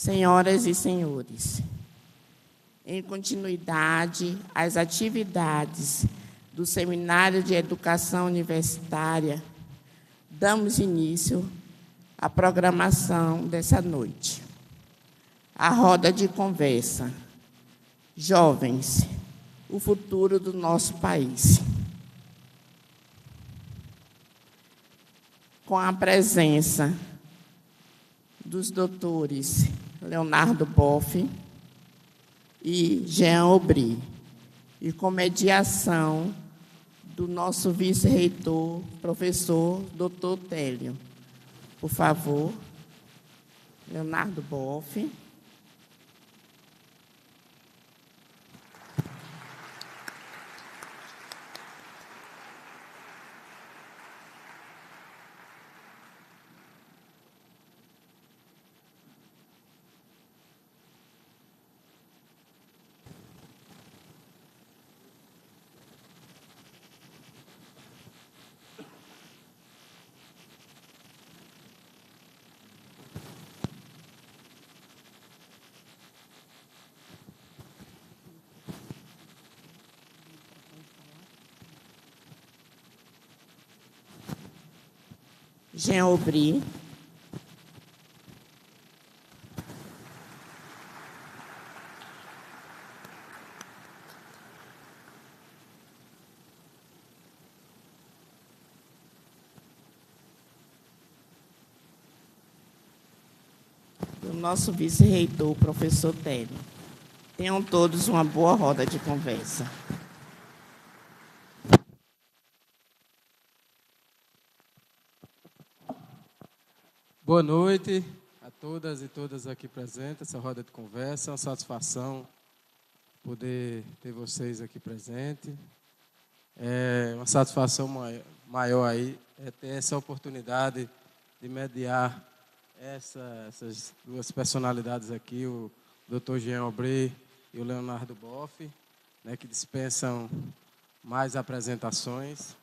Senhoras e senhores, em continuidade às atividades do Seminário de Educação Universitária, damos início à programação dessa noite. A roda de conversa. Jovens, o futuro do nosso país. Com a presença dos doutores Leonardo Boff e Jean Aubry, e com mediação do nosso vice-reitor, professor Dr. Télio. Por favor, Leonardo Boff. Jean Aubry. Do nosso vice-reitor, professor Télio. Tenham todos uma boa roda de conversa. Boa noite a todas e todas aqui presentes, essa roda de conversa. É uma satisfação poder ter vocês aqui presentes. É uma satisfação maior aí ter essa oportunidade de mediar essas duas personalidades aqui, o Dr. Jean Aubry e o Leonardo Boff, né, que dispensam mais apresentações.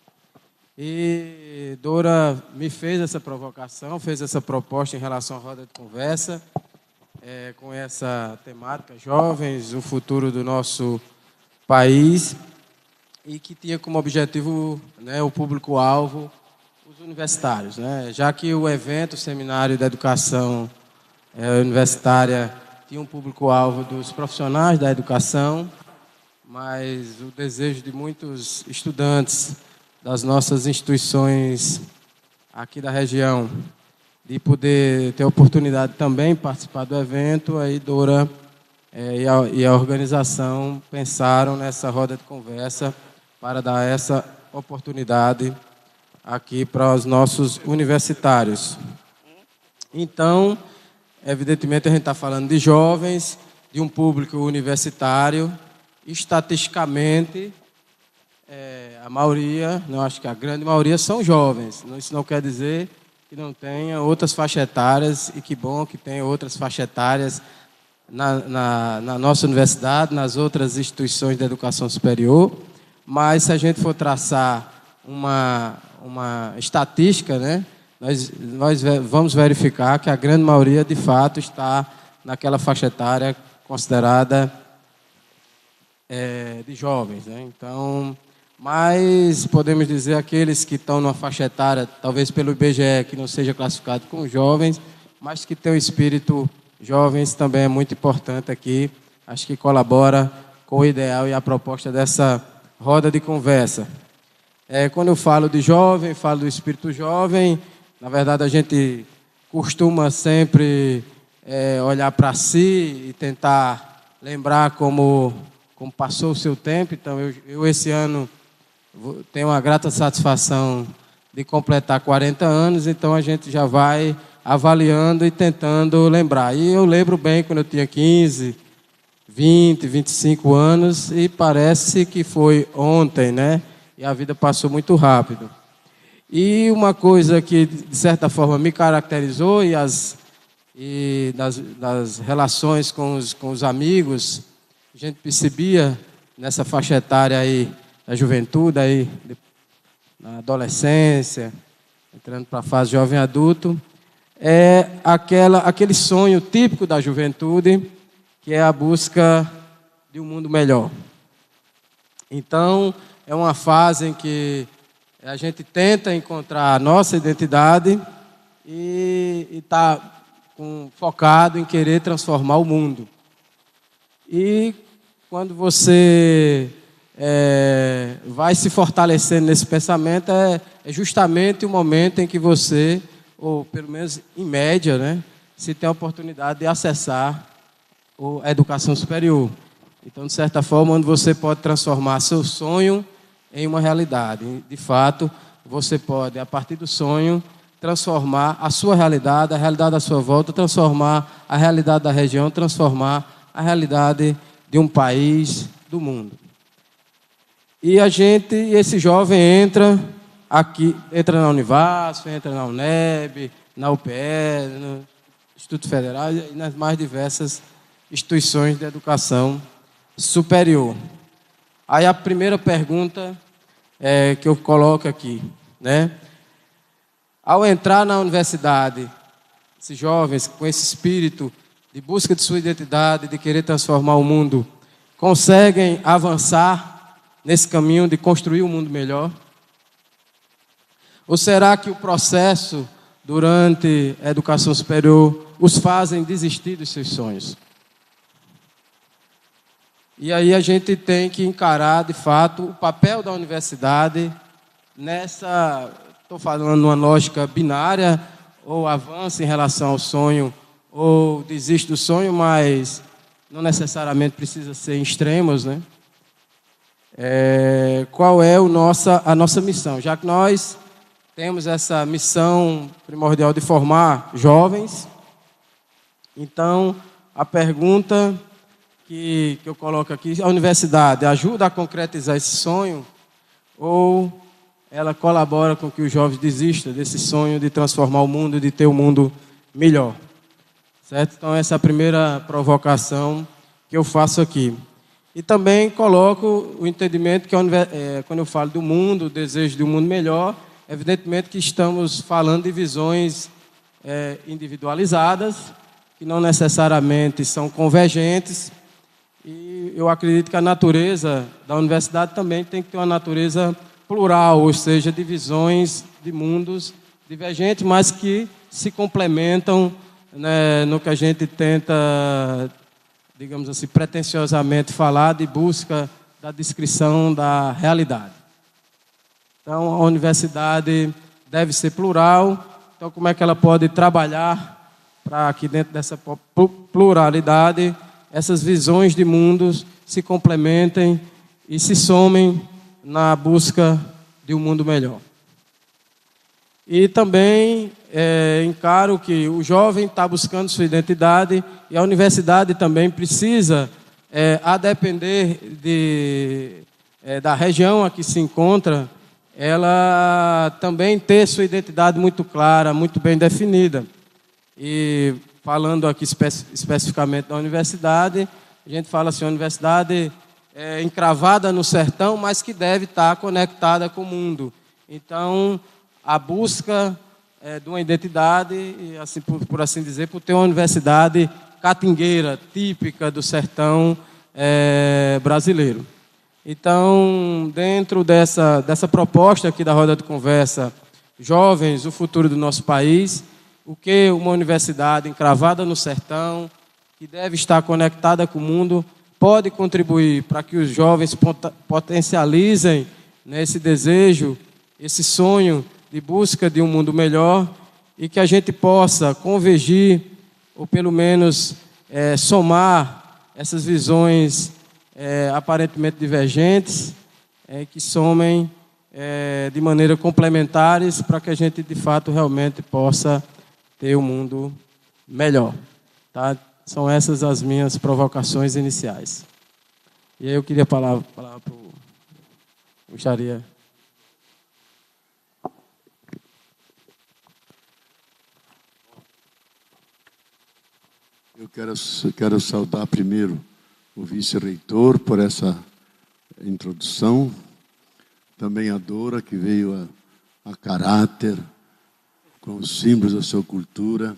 E Dora me fez essa provocação, fez essa proposta em relação à roda de conversa, com essa temática, jovens, o futuro do nosso país, e que tinha como objetivo, né, o público-alvo, os universitários, né? Já que o evento, o Seminário da Educação Universitária, tinha um público-alvo dos profissionais da educação, mas o desejo de muitos estudantes das nossas instituições aqui da região, de poder ter a oportunidade também de participar do evento, aí Dora e a organização pensaram nessa roda de conversa para dar essa oportunidade aqui para os nossos universitários. Então, evidentemente, a gente está falando de jovens, de um público universitário, estatisticamente, a maioria, não acho que a grande maioria, são jovens. Isso não quer dizer que não tenha outras faixas etárias, e que bom que tenha outras faixas etárias na nossa universidade, nas outras instituições de educação superior, mas se a gente for traçar uma estatística, né, nós vamos verificar que a grande maioria, de fato, está naquela faixa etária considerada de jovens, né? Então, mas podemos dizer aqueles que estão numa faixa etária, talvez pelo IBGE, que não seja classificado como jovens, mas que tem o espírito jovens, também é muito importante aqui. Acho que colabora com o ideal e a proposta dessa roda de conversa. Quando eu falo de jovem, falo do espírito jovem, na verdade a gente costuma sempre olhar para si e tentar lembrar como passou o seu tempo. Então, eu esse ano tenho uma grata satisfação de completar 40 anos, então a gente já vai avaliando e tentando lembrar. E eu lembro bem quando eu tinha 15, 20, 25 anos, e parece que foi ontem, né? E a vida passou muito rápido. E uma coisa que, de certa forma, me caracterizou, e das relações com os amigos, a gente percebia nessa faixa etária aí, da juventude, aí, na adolescência, entrando para a fase jovem adulto, é aquele sonho típico da juventude, que é a busca de um mundo melhor. Então, é uma fase em que a gente tenta encontrar a nossa identidade e está focado em querer transformar o mundo. E quando você vai se fortalecendo nesse pensamento, é justamente o momento em que você, ou pelo menos em média, né, se tem a oportunidade de acessar a educação superior. Então, de certa forma, onde você pode transformar seu sonho em uma realidade. De fato, você pode, a partir do sonho, transformar a sua realidade, a realidade da sua volta, transformar a realidade da região, transformar a realidade de um país, do mundo. E esse jovem entra na Univasf, entra na UNEB, na UPE, no Instituto Federal e nas mais diversas instituições de educação superior. Aí a primeira pergunta que eu coloco aqui, né? Ao entrar na universidade, esses jovens com esse espírito de busca de sua identidade, de querer transformar o mundo, conseguem avançar nesse caminho de construir um mundo melhor? Ou será que o processo durante a educação superior os fazem desistir dos seus sonhos? E aí a gente tem que encarar, de fato, o papel da universidade nessa, estou falando numa lógica binária, ou avança em relação ao sonho, ou desiste do sonho, mas não necessariamente precisa ser em extremos, né? Qual é a nossa missão? Já que nós temos essa missão primordial de formar jovens, então a pergunta que eu coloco aqui: a universidade ajuda a concretizar esse sonho ou ela colabora com que os jovens desistam desse sonho de transformar o mundo, de ter um mundo melhor? Certo? Então essa é a primeira provocação que eu faço aqui. E também coloco o entendimento que quando eu falo do mundo, o desejo de um mundo melhor, evidentemente que estamos falando de visões individualizadas, que não necessariamente são convergentes. E eu acredito que a natureza da universidade também tem que ter uma natureza plural, ou seja, de visões de mundos divergentes, mas que se complementam, né, no que a gente tenta, digamos assim, pretensiosamente falar de busca da descrição da realidade. Então, a universidade deve ser plural. Então, como é que ela pode trabalhar para que dentro dessa pluralidade essas visões de mundos se complementem e se somem na busca de um mundo melhor? E também encaro que o jovem está buscando sua identidade e a universidade também precisa, a depender da região a que se encontra, ela também ter sua identidade muito clara, muito bem definida. E falando aqui especificamente da universidade, a gente fala assim: a universidade é encravada no sertão, mas que deve estar conectada com o mundo. Então, a busca de uma identidade, e assim, por assim dizer, por ter uma universidade catingueira, típica do sertão brasileiro. Então, dentro dessa proposta aqui da roda de conversa, Jovens, o futuro do nosso país, o que uma universidade encravada no sertão, que deve estar conectada com o mundo, pode contribuir para que os jovens potencializem, né, esse desejo, esse sonho de busca de um mundo melhor, e que a gente possa convergir, ou pelo menos somar essas visões aparentemente divergentes, que somem de maneira complementares para que a gente, de fato, realmente possa ter um mundo melhor. Tá? São essas as minhas provocações iniciais. E aí eu queria falar para o Gostaria. Eu quero saudar primeiro o vice-reitor por essa introdução, também a Dora, que veio a caráter com os símbolos da sua cultura,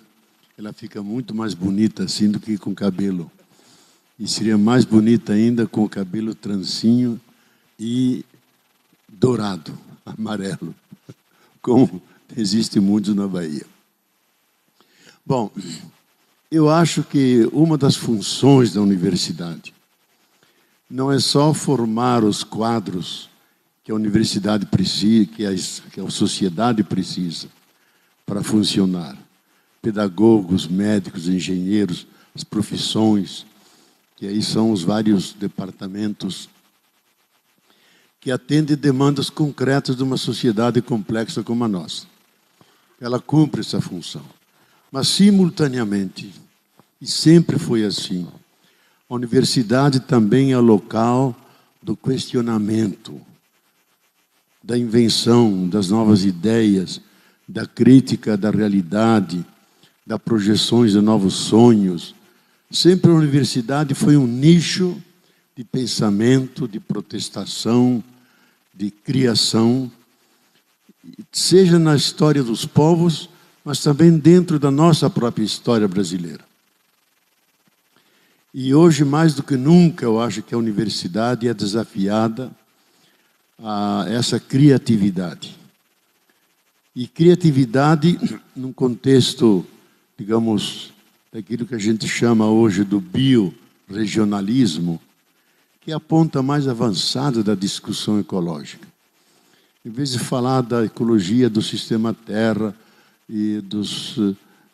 ela fica muito mais bonita assim do que com cabelo. E seria mais bonita ainda com o cabelo trancinho e dourado, amarelo, como existe muito na Bahia. Bom, eu acho que uma das funções da universidade não é só formar os quadros que a universidade precisa, que a sociedade precisa para funcionar. Pedagogos, médicos, engenheiros, as profissões, que aí são os vários departamentos que atendem demandas concretas de uma sociedade complexa como a nossa. Ela cumpre essa função. Mas, simultaneamente, e sempre foi assim, a universidade também é local do questionamento, da invenção, das novas ideias, da crítica da realidade, das projeções de novos sonhos. Sempre a universidade foi um nicho de pensamento, de protestação, de criação, seja na história dos povos, mas também dentro da nossa própria história brasileira. E hoje, mais do que nunca, eu acho que a universidade é desafiada a essa criatividade. E criatividade, num contexto, digamos, daquilo que a gente chama hoje do biorregionalismo, que é a ponta mais avançada da discussão ecológica. Em vez de falar da ecologia do sistema Terra e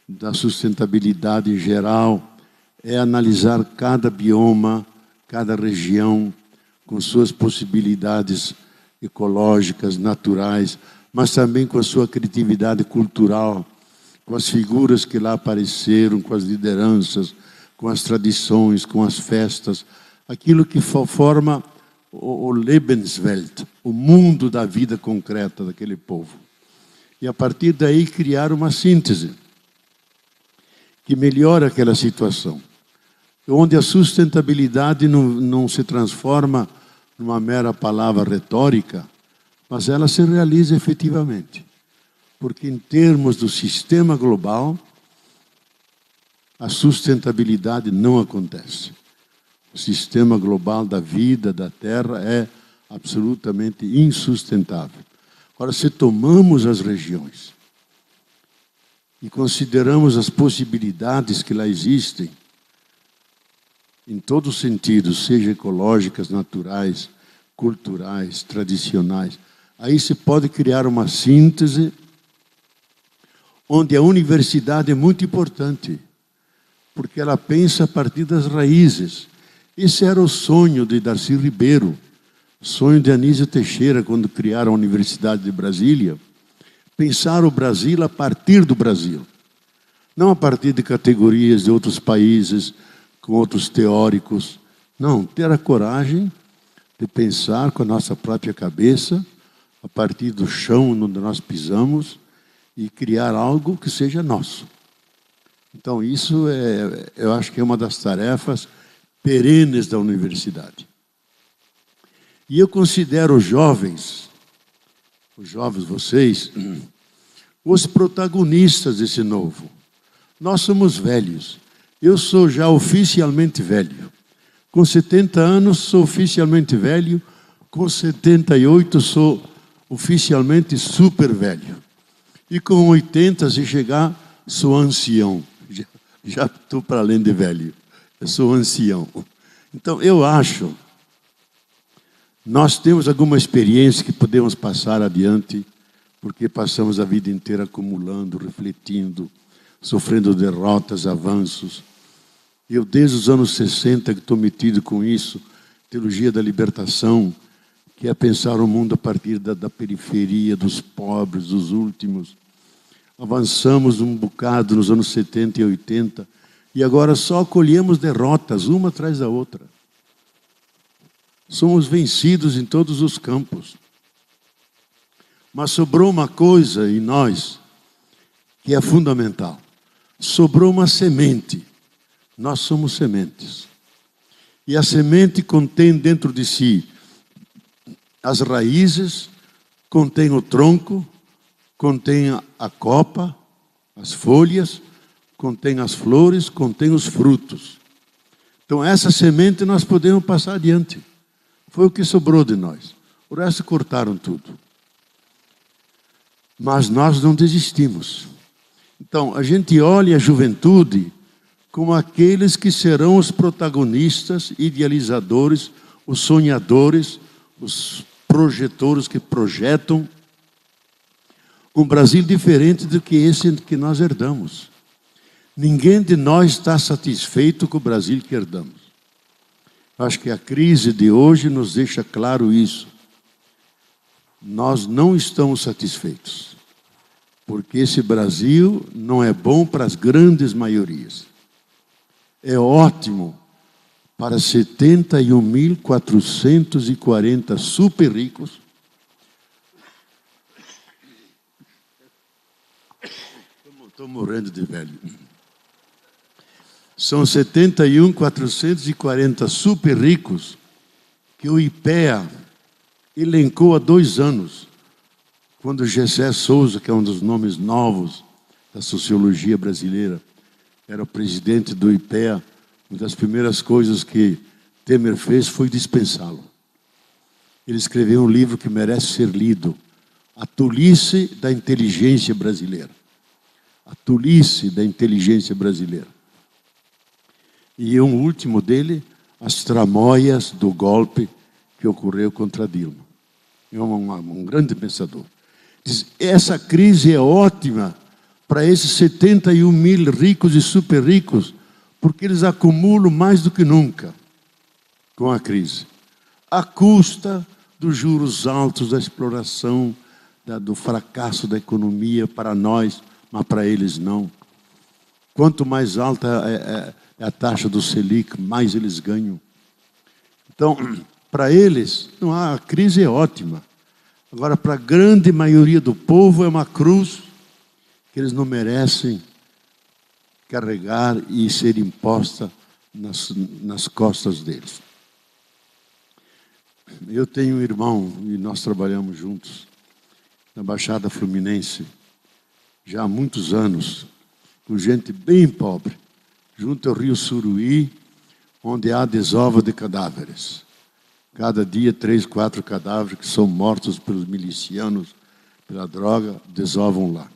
da sustentabilidade em geral, é analisar cada bioma, cada região, com suas possibilidades ecológicas, naturais, mas também com a sua criatividade cultural, com as figuras que lá apareceram, com as lideranças, com as tradições, com as festas, aquilo que forma o Lebenswelt, o mundo da vida concreta daquele povo. E a partir daí criar uma síntese que melhora aquela situação, onde a sustentabilidade não se transforma numa mera palavra retórica, mas ela se realiza efetivamente. Porque em termos do sistema global, a sustentabilidade não acontece. O sistema global da vida, da Terra, é absolutamente insustentável. Agora, se tomamos as regiões e consideramos as possibilidades que lá existem, em todos os sentidos, seja ecológicas, naturais, culturais, tradicionais, aí se pode criar uma síntese onde a universidade é muito importante, porque ela pensa a partir das raízes. Esse era o sonho de Darcy Ribeiro, o sonho de Anísio Teixeira, quando criaram a Universidade de Brasília, pensar o Brasil a partir do Brasil, não a partir de categorias de outros países, com outros teóricos. Não, ter a coragem de pensar com a nossa própria cabeça, a partir do chão onde nós pisamos, e criar algo que seja nosso. Então, isso eu acho que é uma das tarefas perenes da universidade. E eu considero os jovens vocês, os protagonistas desse novo. Nós somos velhos. Eu sou já oficialmente velho. Com 70 anos sou oficialmente velho, com 78 sou oficialmente super velho. E com 80, se chegar, sou ancião. Já estou para além de velho. Eu sou ancião. Então, eu acho, nós temos alguma experiência que podemos passar adiante, porque passamos a vida inteira acumulando, refletindo, sofrendo derrotas, avanços. Eu, desde os anos 60, que estou metido com isso, teologia da libertação, que é pensar o mundo a partir da periferia, dos pobres, dos últimos. Avançamos um bocado nos anos 70 e 80, e agora só colhemos derrotas, uma atrás da outra. Somos vencidos em todos os campos. Mas sobrou uma coisa em nós que é fundamental. Sobrou uma semente. Nós somos sementes. E a semente contém dentro de si as raízes, contém o tronco, contém a copa, as folhas, contém as flores, contém os frutos. Então, essa semente nós podemos passar adiante. Foi o que sobrou de nós. O resto cortaram tudo. Mas nós não desistimos. Então, a gente olha a juventude como aqueles que serão os protagonistas, idealizadores, os sonhadores, os projetores que projetam um Brasil diferente do que esse que nós herdamos. Ninguém de nós está satisfeito com o Brasil que herdamos. Acho que a crise de hoje nos deixa claro isso. Nós não estamos satisfeitos, porque esse Brasil não é bom para as grandes maiorias. É ótimo para 71.440 super ricos, estou morrendo de velho. São 71.440 super ricos que o IPEA elencou há 2 anos, quando Gessé Souza, que é um dos nomes novos da sociologia brasileira, era o presidente do IPEA, uma das primeiras coisas que Temer fez foi dispensá-lo. Ele escreveu um livro que merece ser lido, A Tolice da Inteligência Brasileira. A tolice da inteligência brasileira. E um último dele, as tramóias do golpe que ocorreu contra Dilma. É um grande pensador. Diz, essa crise é ótima para esses 71 mil ricos e super ricos, porque eles acumulam mais do que nunca com a crise. À custa dos juros altos, da exploração, do fracasso da economia para nós, mas para eles não. Quanto mais alta é a taxa do Selic, mais eles ganham. Então, para eles, não, a crise é ótima. Agora, para a grande maioria do povo, é uma cruz que eles não merecem carregar e ser imposta nas costas deles. Eu tenho um irmão, e nós trabalhamos juntos, na Baixada Fluminense, já há muitos anos, com gente bem pobre, junto ao Rio Suruí, onde há desova de cadáveres. Cada dia, 3, 4 cadáveres que são mortos pelos milicianos, pela droga, desovam lá.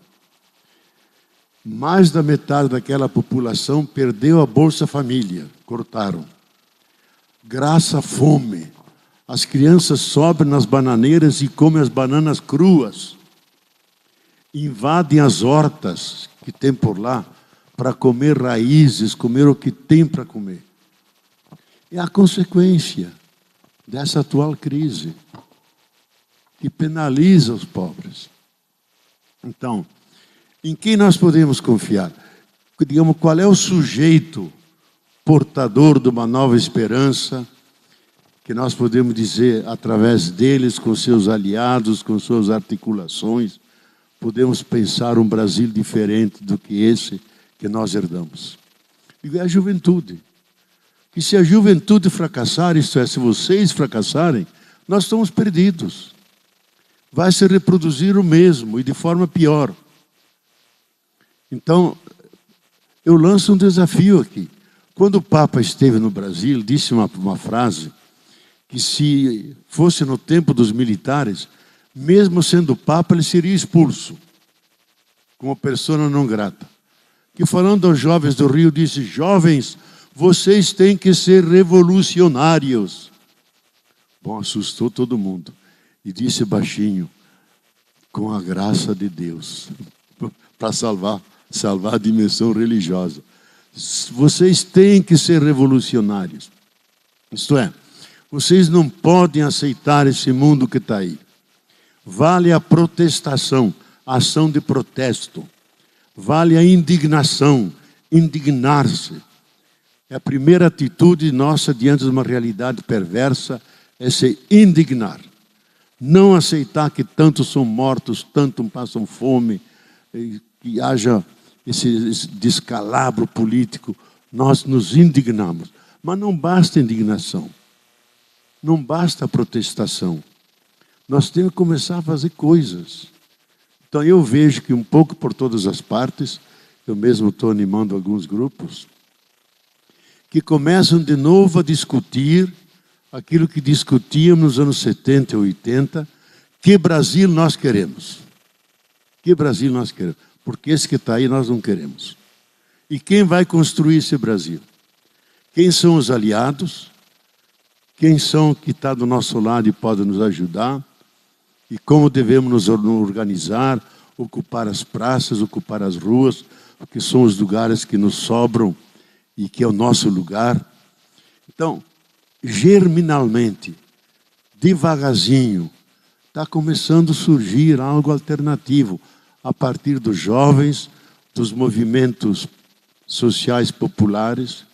Mais da metade daquela população perdeu a Bolsa Família, cortaram. Graça à fome. As crianças sobem nas bananeiras e comem as bananas cruas. Invadem as hortas que tem por lá para comer raízes, comer o que tem para comer. É a consequência dessa atual crise que penaliza os pobres. Então, em quem nós podemos confiar? Digamos, qual é o sujeito portador de uma nova esperança que nós podemos dizer, através deles, com seus aliados, com suas articulações, podemos pensar um Brasil diferente do que esse que nós herdamos. E é a juventude. E se a juventude fracassar, isto é, se vocês fracassarem, nós estamos perdidos. Vai se reproduzir o mesmo e de forma pior. Então, eu lanço um desafio aqui. Quando o Papa esteve no Brasil, disse uma frase que se fosse no tempo dos militares, mesmo sendo Papa, ele seria expulso, como persona não grata. Que falando aos jovens do Rio, disse, jovens, vocês têm que ser revolucionários. Bom, assustou todo mundo. E disse baixinho, com a graça de Deus, para salvar a dimensão religiosa. Vocês têm que ser revolucionários. Isto é, vocês não podem aceitar esse mundo que está aí. Vale a protestação, a ação de protesto. Vale a indignação, indignar-se. É a primeira atitude nossa diante de uma realidade perversa, é se indignar. Não aceitar que tantos são mortos, tantos passam fome, que haja esse descalabro político. Nós nos indignamos. Mas não basta indignação. Não basta a protestação. Nós temos que começar a fazer coisas. Então eu vejo que um pouco por todas as partes, eu mesmo estou animando alguns grupos, que começam de novo a discutir aquilo que discutíamos nos anos 70 e 80, que Brasil nós queremos. Que Brasil nós queremos. Porque esse que está aí nós não queremos. E quem vai construir esse Brasil? Quem são os aliados? Quem são que está do nosso lado e podem nos ajudar? E como devemos nos organizar, ocupar as praças, ocupar as ruas, porque são os lugares que nos sobram e que é o nosso lugar. Então, germinalmente, devagarzinho, está começando a surgir algo alternativo a partir dos jovens, dos movimentos sociais populares,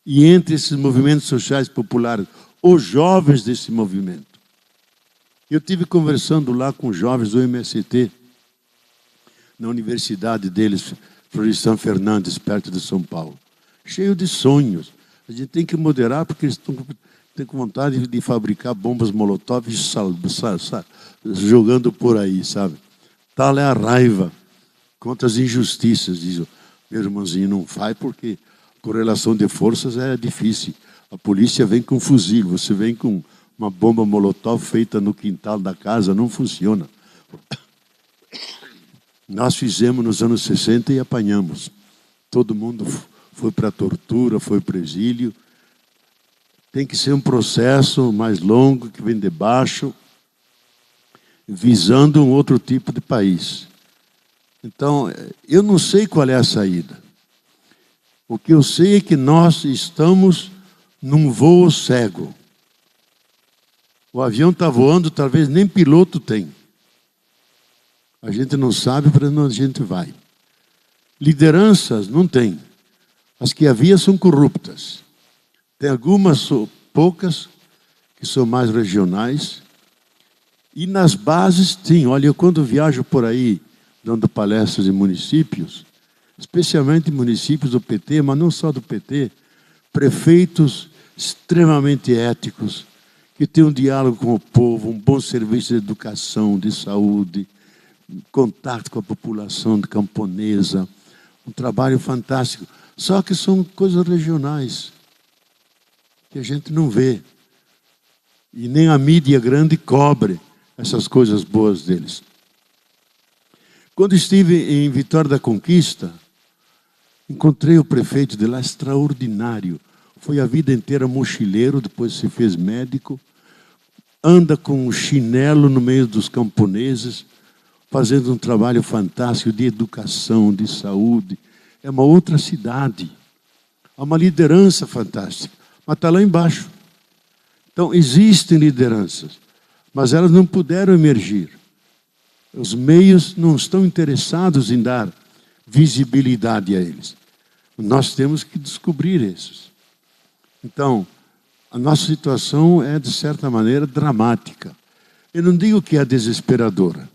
e entre esses movimentos sociais populares, os jovens desse movimento. Eu estive conversando lá com jovens do MST, na universidade deles, Florestan Fernandes, perto de São Paulo. Cheio de sonhos. A gente tem que moderar porque eles têm com vontade de fabricar bombas molotov jogando por aí, sabe? Tal é a raiva contra as injustiças. Diz, meu irmãozinho, não faz porque correlação de forças é difícil. A polícia vem com um fuzil, você vem com uma bomba molotov feita no quintal da casa, não funciona. Nós fizemos nos anos 60 e apanhamos. Todo mundo foi para a tortura, foi para o exílio. Tem que ser um processo mais longo, que vem de baixo, visando um outro tipo de país. Então, eu não sei qual é a saída. O que eu sei é que nós estamos num voo cego. O avião está voando, talvez nem piloto tem. A gente não sabe para onde a gente vai. Lideranças não tem. As que havia são corruptas. Tem algumas, poucas, que são mais regionais. E nas bases, sim. Olha, eu quando viajo por aí, dando palestras em municípios, especialmente municípios do PT, mas não só do PT, prefeitos extremamente éticos, que têm um diálogo com o povo, um bom serviço de educação, de saúde, contato com a população camponesa, um trabalho fantástico. Só que são coisas regionais, que a gente não vê. E nem a mídia grande cobre essas coisas boas deles. Quando estive em Vitória da Conquista, encontrei o prefeito de lá extraordinário. Foi a vida inteira mochileiro, depois se fez médico. Anda com um chinelo no meio dos camponeses, fazendo um trabalho fantástico de educação, de saúde. É uma outra cidade. Há uma liderança fantástica, mas está lá embaixo. Então, existem lideranças, mas elas não puderam emergir. Os meios não estão interessados em dar visibilidade a eles. Nós temos que descobrir esses. Então, a nossa situação é, de certa maneira, dramática. Eu não digo que é desesperadora,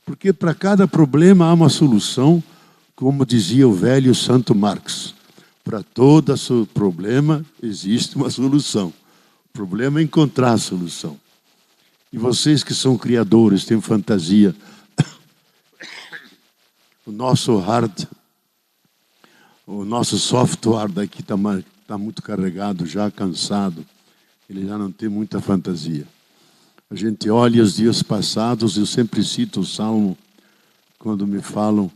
porque para cada problema há uma solução, como dizia o velho Santo Marx. Para todo problema existe uma solução. O problema é encontrar a solução. E vocês que são criadores, têm fantasia. O nosso o nosso software daqui está muito carregado, já cansado. Ele já não tem muita fantasia. A gente olha os dias passados, eu sempre cito o Salmo, quando me falam,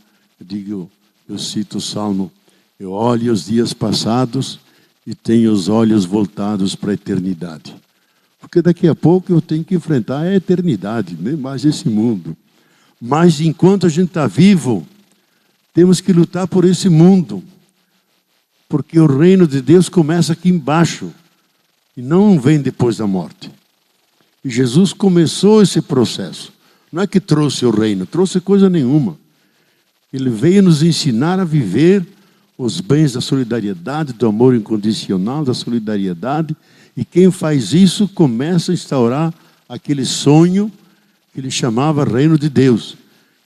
eu cito o Salmo, eu olho os dias passados e tenho os olhos voltados para a eternidade. Porque daqui a pouco eu tenho que enfrentar a eternidade, nem mais esse mundo. Mas enquanto a gente está vivo, temos que lutar por esse mundo. Porque o reino de Deus começa aqui embaixo e não vem depois da morte. E Jesus começou esse processo. Não é que trouxe o reino, trouxe coisa nenhuma. Ele veio nos ensinar a viver os bens da solidariedade, do amor incondicional, da solidariedade. E quem faz isso começa a instaurar aquele sonho que ele chamava reino de Deus,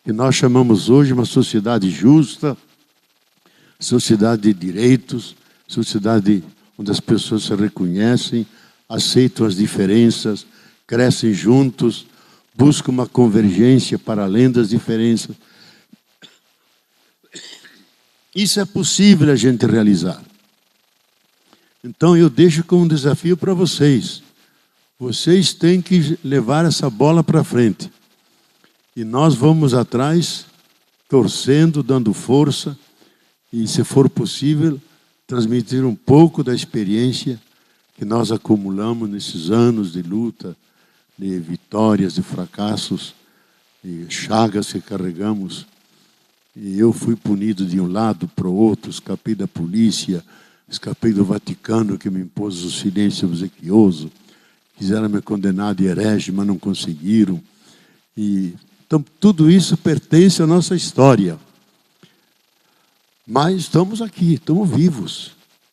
que nós chamamos hoje uma sociedade justa, sociedade de direitos, sociedade onde as pessoas se reconhecem, aceitam as diferenças, crescem juntos, busca uma convergência para além das diferenças. Isso é possível a gente realizar. Então eu deixo como um desafio para vocês. Vocês têm que levar essa bola para frente. E nós vamos atrás, torcendo, dando força, e, se for possível, transmitir um pouco da experiência que nós acumulamos nesses anos de luta, de vitórias, de fracassos, de chagas que carregamos. E eu fui punido de um lado para o outro, escapei da polícia, escapei do Vaticano, que me impôs o silêncio obsequioso, quiseram me condenar de herege, mas não conseguiram. Então, tudo isso pertence à nossa história. Mas estamos aqui, estamos vivos.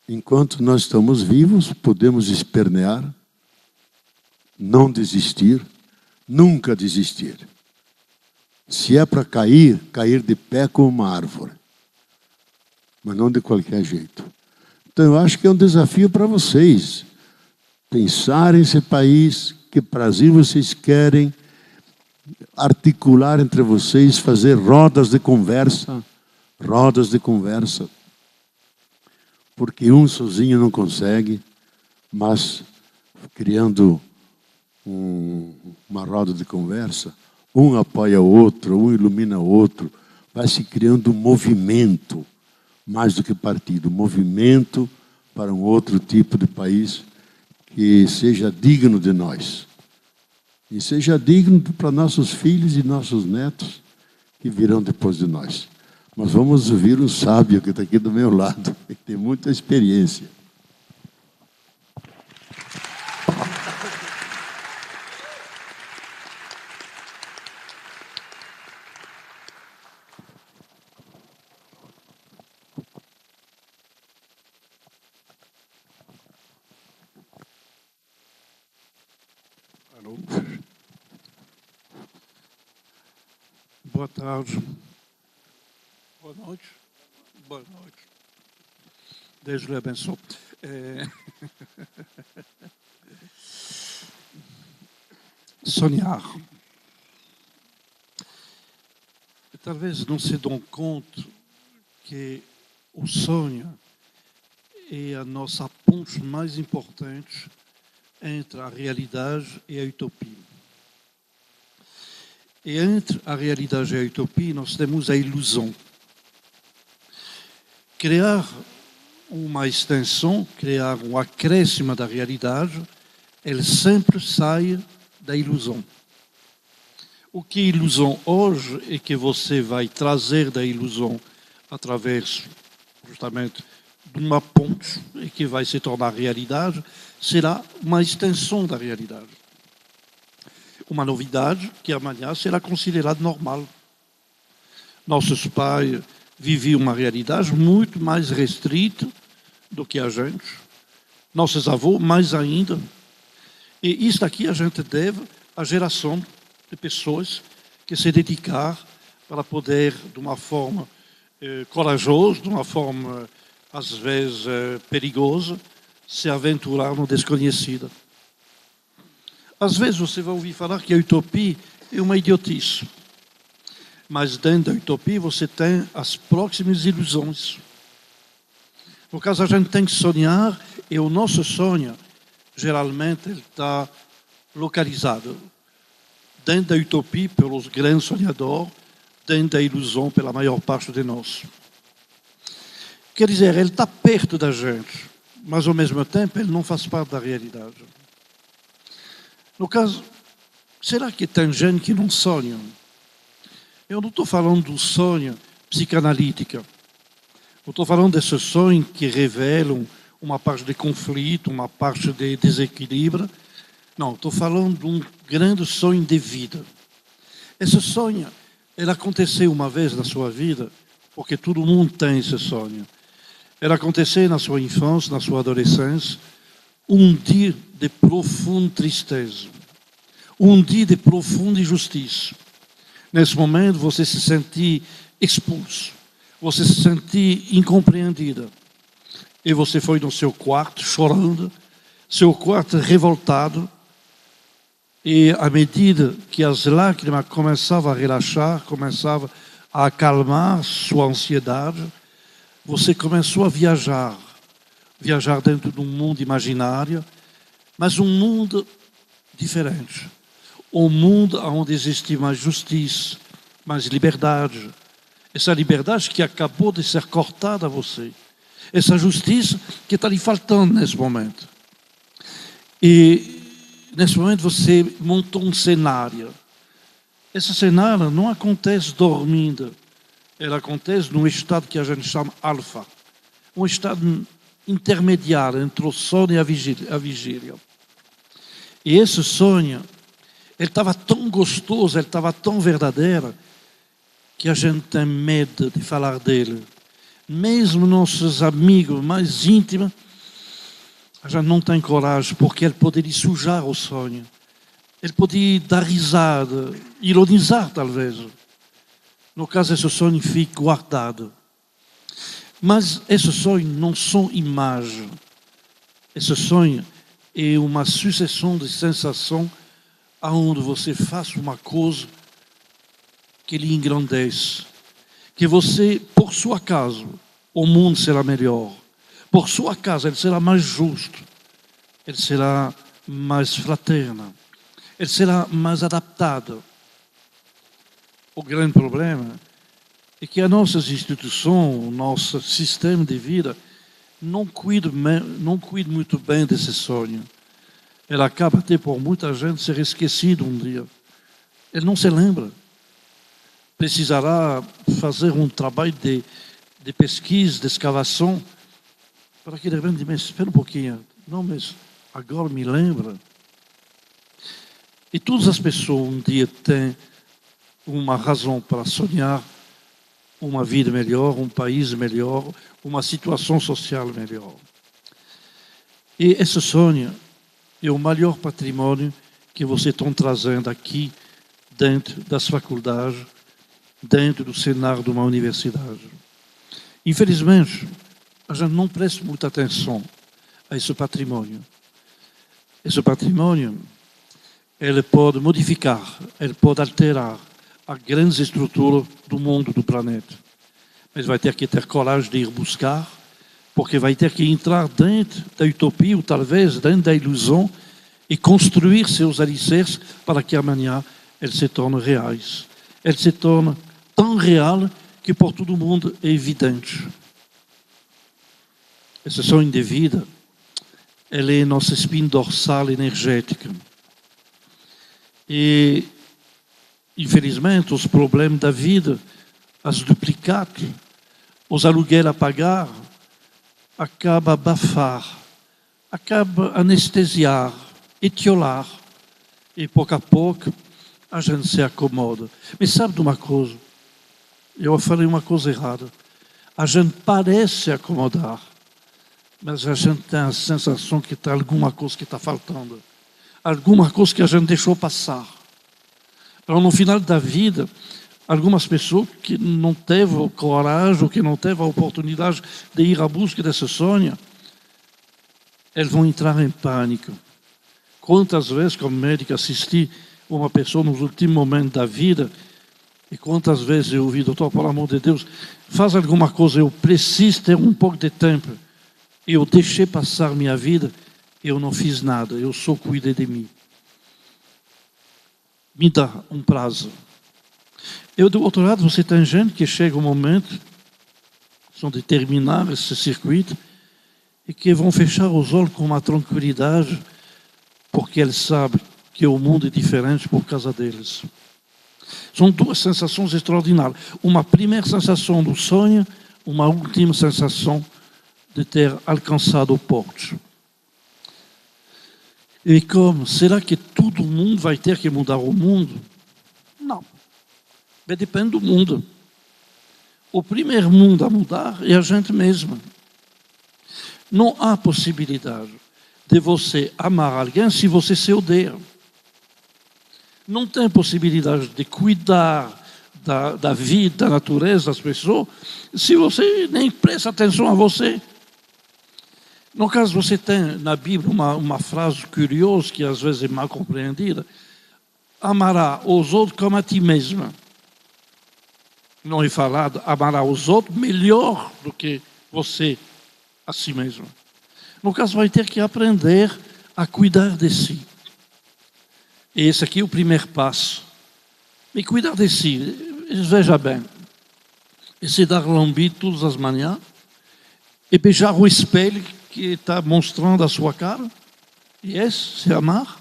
Enquanto nós estamos vivos, podemos espernear, não desistir, nunca desistir. Se é para cair, cair de pé como uma árvore. Mas não de qualquer jeito. Então, eu acho que é um desafio para vocês. Pensar em esse país, que Brasil vocês querem, articular entre vocês, fazer rodas de conversa, porque um sozinho não consegue, mas criando uma roda de conversa, um apoia o outro, um ilumina o outro, vai se criando um movimento, mais do que partido, movimento para um outro tipo de país que seja digno de nós. E seja digno para nossos filhos e nossos netos que virão depois de nós. Mas vamos ouvir um sábio que está aqui do meu lado, que tem muita experiência. Boa tarde. Boa noite. Boa noite. Deus lhe abençoe. Sonhar. Talvez não se dão conta que o sonho é a nossa ponte mais importante entre a realidade e a utopia. E entre a realidade e a utopia, nós temos a ilusão. Criar uma extensão, criar um acréscimo da realidade, ele sempre sai da ilusão. O que é ilusão hoje é que você vai trazer da ilusão através, justamente, de uma ponte, e que vai se tornar realidade, será uma extensão da realidade. Uma novidade que amanhã será considerada normal. Nossos pais viviam uma realidade muito mais restrita do que a gente. Nossos avós, mais ainda. E isto aqui a gente deve à geração de pessoas que se dedicaram para poder, de uma forma corajosa, de uma forma, às vezes, perigosa, se aventurar no desconhecido. Às vezes você vai ouvir falar que a utopia é uma idiotice. Mas dentro da utopia você tem as próximas ilusões. Por causa a gente tem que sonhar, e o nosso sonho, geralmente, ele está localizado dentro da utopia pelos grandes sonhadores, dentro da ilusão pela maior parte de nós. Quer dizer, ele está perto da gente, mas ao mesmo tempo ele não faz parte da realidade. No caso, será que tem gente que não sonha? Eu não estou falando do sonho psicanalítico. Eu estou falando desses sonhos que revelam uma parte de conflito, uma parte de desequilíbrio. Não, estou falando de um grande sonho de vida. Esse sonho, ele aconteceu uma vez na sua vida, porque todo mundo tem esse sonho. Ele aconteceu na sua infância, na sua adolescência, um dia de profunda tristeza, um dia de profunda injustiça. Nesse momento você se sentia expulso, você se sentia incompreendida. E você foi no seu quarto chorando, seu quarto revoltado, E à medida que as lágrimas começavam a relaxar, começavam a acalmar sua ansiedade, você começou a viajar dentro de um mundo imaginário, mas um mundo diferente. Um mundo onde existe mais justiça, mais liberdade. Essa liberdade que acabou de ser cortada a você. Essa justiça que está lhe faltando nesse momento. E nesse momento você montou um cenário. Esse cenário não acontece dormindo. Ele acontece num estado que a gente chama alfa. Um estado intermediário entre o sono e a vigília. E esse sonho, ele estava tão gostoso, ele estava tão verdadeiro, que a gente tem medo de falar dele. Mesmo nossos amigos mais íntimos, a gente não tem coragem, porque ele poderia sujar o sonho. Ele poderia dar risada, ironizar talvez. No caso, esse sonho fica guardado. Mas esse sonho não são imagens. Esse sonho é uma sucessão de sensações onde você faz uma coisa que lhe engrandece. Que você, por sua causa, o mundo será melhor. Por sua causa, ele será mais justo. Ele será mais fraterno. Ele será mais adaptado. O grande problema é que as nossas instituições, o nosso sistema de vida, não cuida muito bem desse sonho. Ele acaba até por muita gente ser esquecido um dia. Ele não se lembra. Precisará fazer um trabalho de pesquisa, de escavação, para que de repente, mas espera um pouquinho. Não, mas agora me lembra. E todas as pessoas um dia têm uma razão para sonhar uma vida melhor, um país melhor, uma situação social melhor. E esse sonho é o maior patrimônio que vocês estão trazendo aqui dentro das faculdades, dentro do cenário de uma universidade. Infelizmente, a gente não presta muita atenção a esse patrimônio. Esse patrimônio, ele pode modificar, ele pode alterar a grande estrutura do mundo, do planeta. Mas vai ter que ter coragem de ir buscar, porque vai ter que entrar dentro da utopia, ou talvez dentro da ilusão, e construir seus alicerces para que amanhã eles se tornem reais. Ele se torna tão real que por todo mundo é evidente. Esse sonho de vida, ele é nossa espinha dorsal energética. E, infelizmente, os problemas da vida, as duplicadas, os aluguéis a pagar, acaba abafar, acaba anestesiar, etiolar. E, pouco a pouco, a gente se acomoda. Mas sabe de uma coisa? Eu falei uma coisa errada. A gente parece se acomodar, mas a gente tem a sensação que tem alguma coisa que está faltando. Alguma coisa que a gente deixou passar. Então, no final da vida, algumas pessoas que não teve coragem, ou que não teve a oportunidade de ir à busca desse sonho, eles vão entrar em pânico. Quantas vezes, como médico, assisti uma pessoa nos últimos momentos da vida, e quantas vezes eu ouvi, doutor, pelo amor de Deus, faz alguma coisa, eu preciso ter um pouco de tempo. Eu deixei passar minha vida, eu não fiz nada, eu só cuidei de mim. Me dá um prazo. Eu, do outro lado, você tem gente que chega um momento, são de terminar esse circuito, e que vão fechar os olhos com uma tranquilidade, porque eles sabem que o mundo é diferente por causa deles. São duas sensações extraordinárias. Uma primeira sensação do sonho, uma última sensação de ter alcançado o porto. E como? Será que todo mundo vai ter que mudar o mundo? Não. Mas depende do mundo. O primeiro mundo a mudar é a gente mesma. Não há possibilidade de você amar alguém se você se odeia. Não tem possibilidade de cuidar da vida, da natureza das pessoas, se você nem presta atenção a você. No caso, você tem na Bíblia uma frase curiosa que às vezes é mal compreendida. Amará os outros como a ti mesmo. Não é falado amará os outros melhor do que você a si mesmo. No caso, vai ter que aprender a cuidar de si. E esse aqui é o primeiro passo. E cuidar de si, veja bem, é se dar lambido todas as manhãs e beijar o espelho que está mostrando a sua cara. E esse, se amar.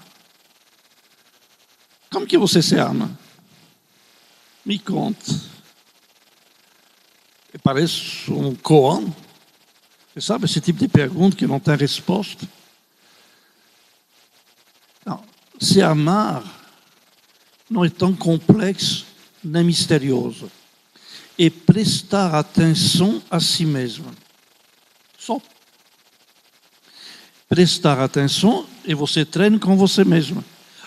Como que você se ama? Me conte. Eu pareço um koan. Você sabe esse tipo de pergunta que não tem resposta? Não. Se amar não é tão complexo nem misterioso. É prestar atenção a si mesmo. Só. Prestar atenção e você treina com você mesmo.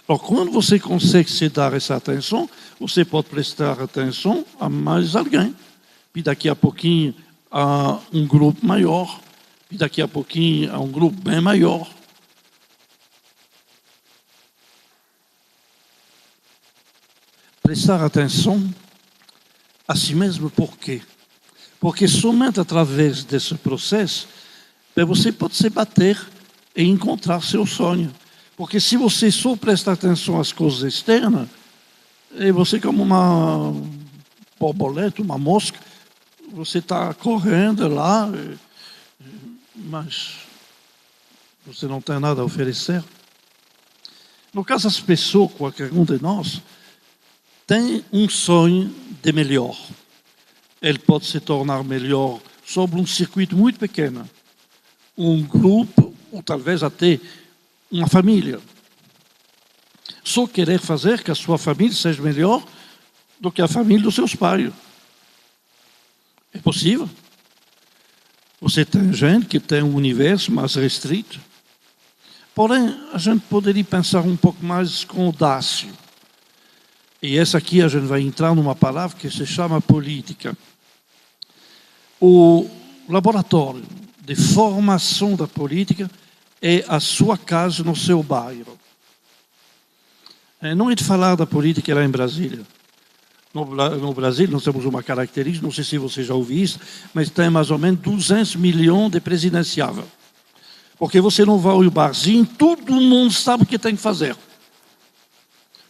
Alors, quando você consegue se dar essa atenção, você pode prestar atenção a mais alguém. E daqui a pouquinho a um grupo maior. E daqui a pouquinho a um grupo bem maior. Prestar atenção a si mesmo, por quê? Porque somente através desse processo você pode se bater e encontrar seu sonho. Porque se você só presta atenção às coisas externas, você como uma borboleta, uma mosca, você está correndo lá, mas você não tem nada a oferecer. No caso, as pessoas, qualquer um de nós, tem um sonho de melhor. Ele pode se tornar melhor sobre um circuito muito pequeno. Um grupo, ou talvez até uma família. Só querer fazer que a sua família seja melhor do que a família dos seus pais. É possível. Você tem gente que tem um universo mais restrito. Porém, a gente poderia pensar um pouco mais com audácia. E essa aqui a gente vai entrar numa palavra que se chama política. O laboratório de formação da política é a sua casa no seu bairro. Não é de falar da política lá em Brasília. No Brasil nós temos uma característica, não sei se você já ouviu isso, mas tem mais ou menos 200 milhões de presidenciável. Porque você não vai ao barzinho, todo mundo sabe o que tem que fazer.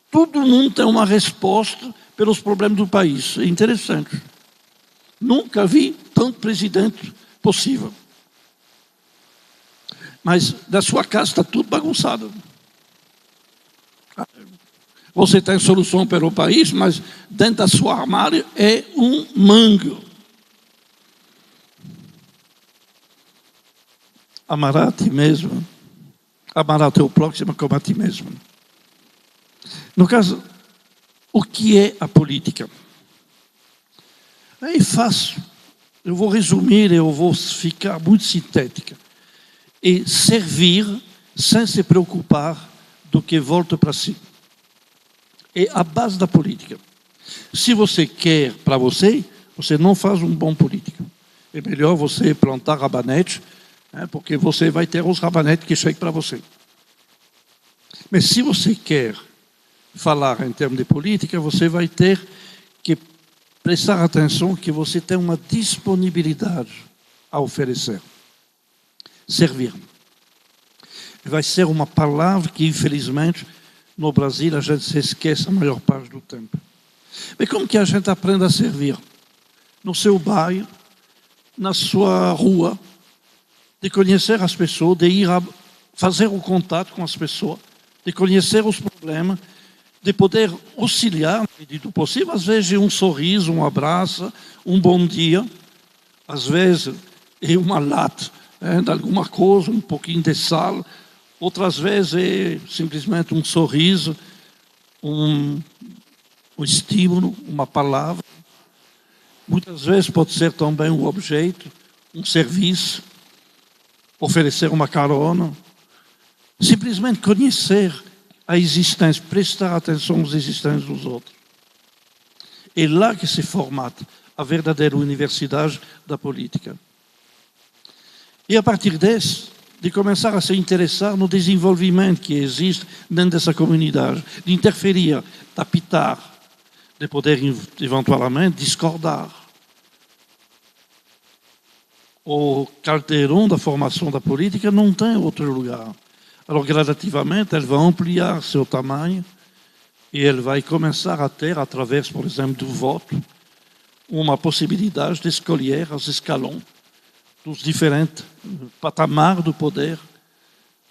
Todo mundo tem uma resposta pelos problemas do país. É interessante. Nunca vi tanto presidente possível. Mas da sua casa está tudo bagunçado. Você tem solução para o país, mas dentro da sua armário é um mango. Amará a ti mesmo. Amará teu próximo como a ti mesmo. No caso, o que é a política? É fácil. Eu vou resumir, eu vou ficar muito sintética. É servir sem se preocupar do que volta para si. É a base da política. Se você quer para você, você não faz um bom político. É melhor você plantar rabanete, porque você vai ter os rabanetes que chegam para você. Mas se você quer falar em termos de política, você vai ter que prestar atenção que você tem uma disponibilidade a oferecer. Servir. Vai ser uma palavra que, infelizmente, no Brasil a gente se esquece a maior parte do tempo. Mas como que a gente aprende a servir? No seu bairro, na sua rua, de conhecer as pessoas, de ir a fazer o contato com as pessoas, de conhecer os problemas, de poder auxiliar, na medida do possível, às vezes um sorriso, um abraço, um bom dia, às vezes é uma lata de alguma coisa, um pouquinho de sal, outras vezes é simplesmente um sorriso, um estímulo, uma palavra. Muitas vezes pode ser também um objeto, um serviço, oferecer uma carona, simplesmente conhecer a existência, prestar atenção às existências dos outros. É lá que se formata a verdadeira universidade da política. E a partir de começar a se interessar no desenvolvimento que existe dentro dessa comunidade, de interferir, de apitar, de poder eventualmente discordar. O caldeirão da formação da política não tem outro lugar. Alors, gradativamente, ele vai ampliar seu tamanho e ele vai começar a ter, através, por exemplo, do voto, uma possibilidade de escolher os escalões dos diferentes patamares do poder.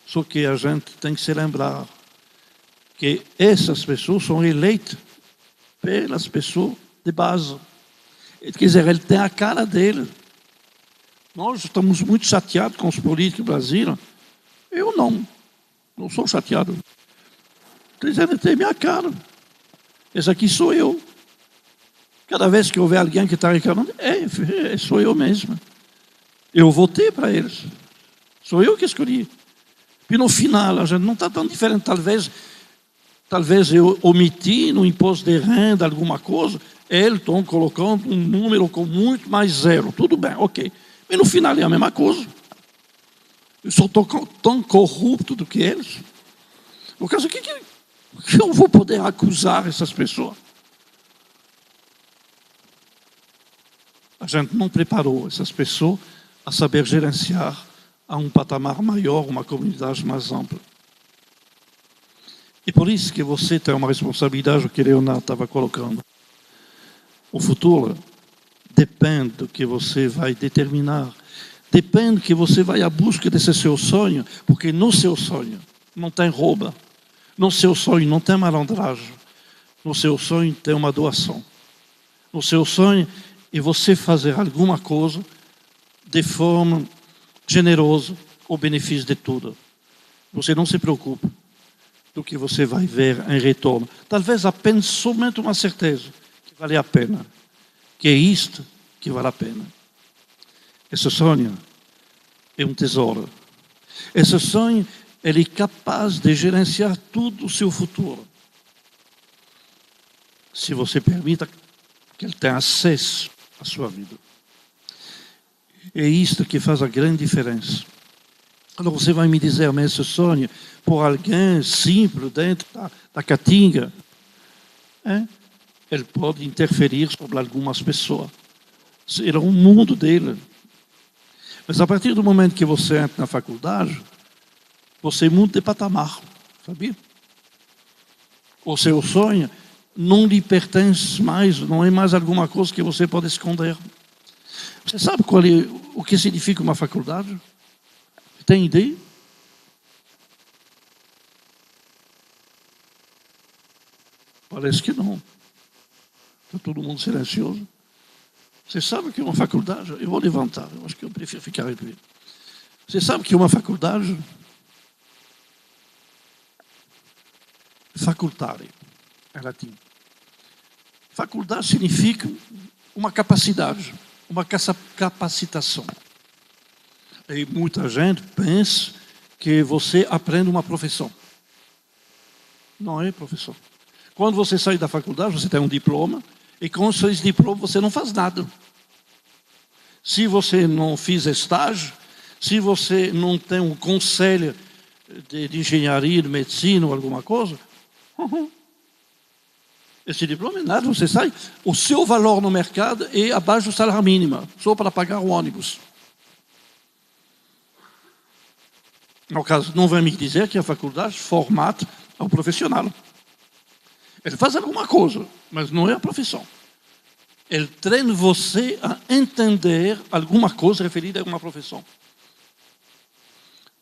Só que a gente tem que se lembrar que essas pessoas são eleitas pelas pessoas de base. Quer dizer, ele tem a cara dele. Nós estamos muito chateados com os políticos do Brasil. Eu não sou chateado. Estou dizendo, tem minha cara. Esse aqui sou eu. Cada vez que houver alguém que está reclamando, sou eu mesmo. Eu votei para eles. Sou eu que escolhi. E no final, a gente não está tão diferente. Talvez eu omiti no imposto de renda alguma coisa. Eles estão colocando um número com muito mais zero. Tudo bem, ok. Mas no final é a mesma coisa. Eu sou tão corrupto do que eles. No caso, o que eu vou poder acusar essas pessoas? A gente não preparou essas pessoas a saber gerenciar a um patamar maior, uma comunidade mais ampla. E por isso que você tem uma responsabilidade, o que Leonardo estava colocando. O futuro depende do que você vai determinar. Depende que você vai à busca desse seu sonho, porque no seu sonho não tem roubo. No seu sonho não tem malandragem. No seu sonho tem uma doação. No seu sonho é você fazer alguma coisa de forma generosa, ao benefício de tudo. Você não se preocupa do que você vai ver em retorno. Talvez apenas somente uma certeza, que vale a pena. Que é isto que vale a pena. Esse sonho é um tesouro. Esse sonho, ele é capaz de gerenciar tudo o seu futuro. Se você permita que ele tenha acesso à sua vida. É isto que faz a grande diferença. Então você vai me dizer, mas esse sonho, por alguém simples dentro da Caatinga, ele pode interferir sobre algumas pessoas. Será um mundo dele. Mas a partir do momento que você entra na faculdade, você muda de patamar, sabia? O seu sonho não lhe pertence mais, não é mais alguma coisa que você pode esconder. Você sabe o que significa uma faculdade? Tem ideia? Parece que não. Está todo mundo silencioso. Você sabe o que é uma faculdade? Eu vou levantar, eu acho que eu prefiro ficar repetir. Você sabe o que é uma faculdade? Facultare, é latim. Faculdade significa uma capacidade, uma capacitação. E muita gente pensa que você aprende uma profissão. Não é profissão. Quando você sai da faculdade, você tem um diploma, e com esse diploma você não faz nada. Se você não fiz estágio, se você não tem um conselho de engenharia, de medicina ou alguma coisa, esse diploma é nada, você sai. O seu valor no mercado é abaixo do salário mínimo, só para pagar o ônibus. No caso, não vai me dizer que a faculdade formata ao profissional. Ele faz alguma coisa, mas não é a profissão. Ele treina você a entender alguma coisa referida a uma profissão.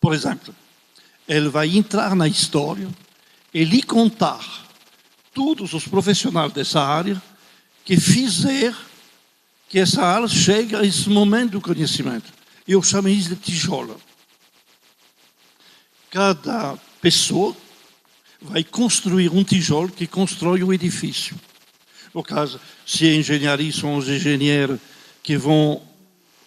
Por exemplo, ele vai entrar na história e lhe contar todos os profissionais dessa área que fizeram que essa área chegue a esse momento do conhecimento. Eu chamo isso de tijolo. Cada pessoa vai construir um tijolo que constrói o edifício. No caso, se é engenharia, são os engenheiros que vão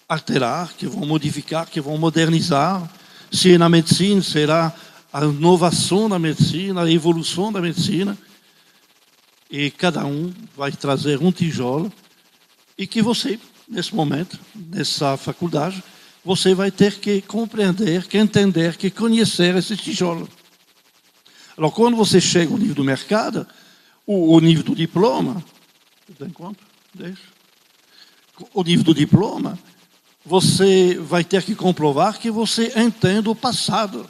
alterar, que vão modificar, que vão modernizar. Se é na medicina, será a inovação da medicina, a evolução da medicina. E cada um vai trazer um tijolo e que você, nesse momento, nessa faculdade, você vai ter que compreender, que entender, que conhecer esse tijolo. Alors, quando você chega ao nível do mercado, o nível do diploma, o nível do diploma, você vai ter que comprovar que você entende o passado.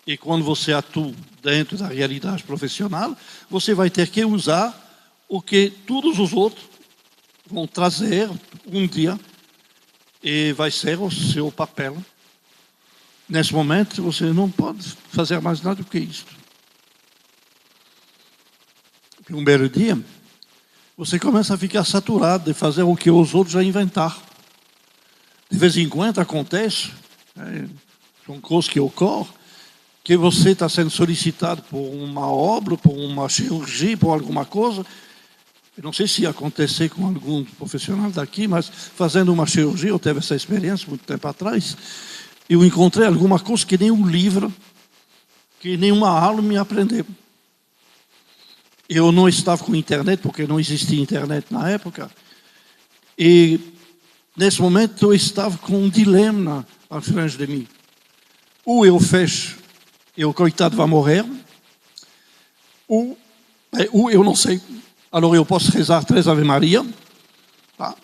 E quando você atua dentro da realidade profissional, você vai ter que usar o que todos os outros vão trazer um dia e vai ser o seu papel. Nesse momento, você não pode fazer mais nada do que isto. Um belo dia, você começa a ficar saturado de fazer o que os outros já inventaram. De vez em quando acontece, são coisas que ocorrem, que você está sendo solicitado por uma obra, por uma cirurgia, por alguma coisa. Eu não sei se ia acontecer com algum profissional daqui, mas fazendo uma cirurgia, eu tive essa experiência muito tempo atrás, eu encontrei alguma coisa que nem um livro, que nenhuma aula me aprendeu. Eu não estava com internet, porque não existia internet na época. E, nesse momento, eu estava com um dilema à frente de mim. Ou eu fecho e o coitado vai morrer, ou eu não sei. Alors, eu posso rezar 3 Ave Maria. Tá?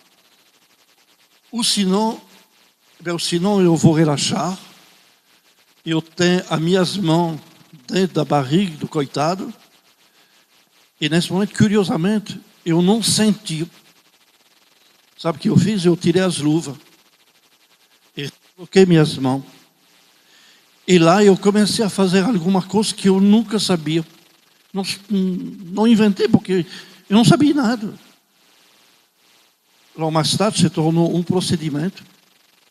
Ou senão eu vou relaxar. Eu tenho as minhas mãos dentro da barriga do coitado. E nesse momento, curiosamente, eu não senti. Sabe o que eu fiz? Eu tirei as luvas. E coloquei minhas mãos. E lá eu comecei a fazer alguma coisa que eu nunca sabia. Não inventei, porque eu não sabia nada. Logo mais tarde se tornou um procedimento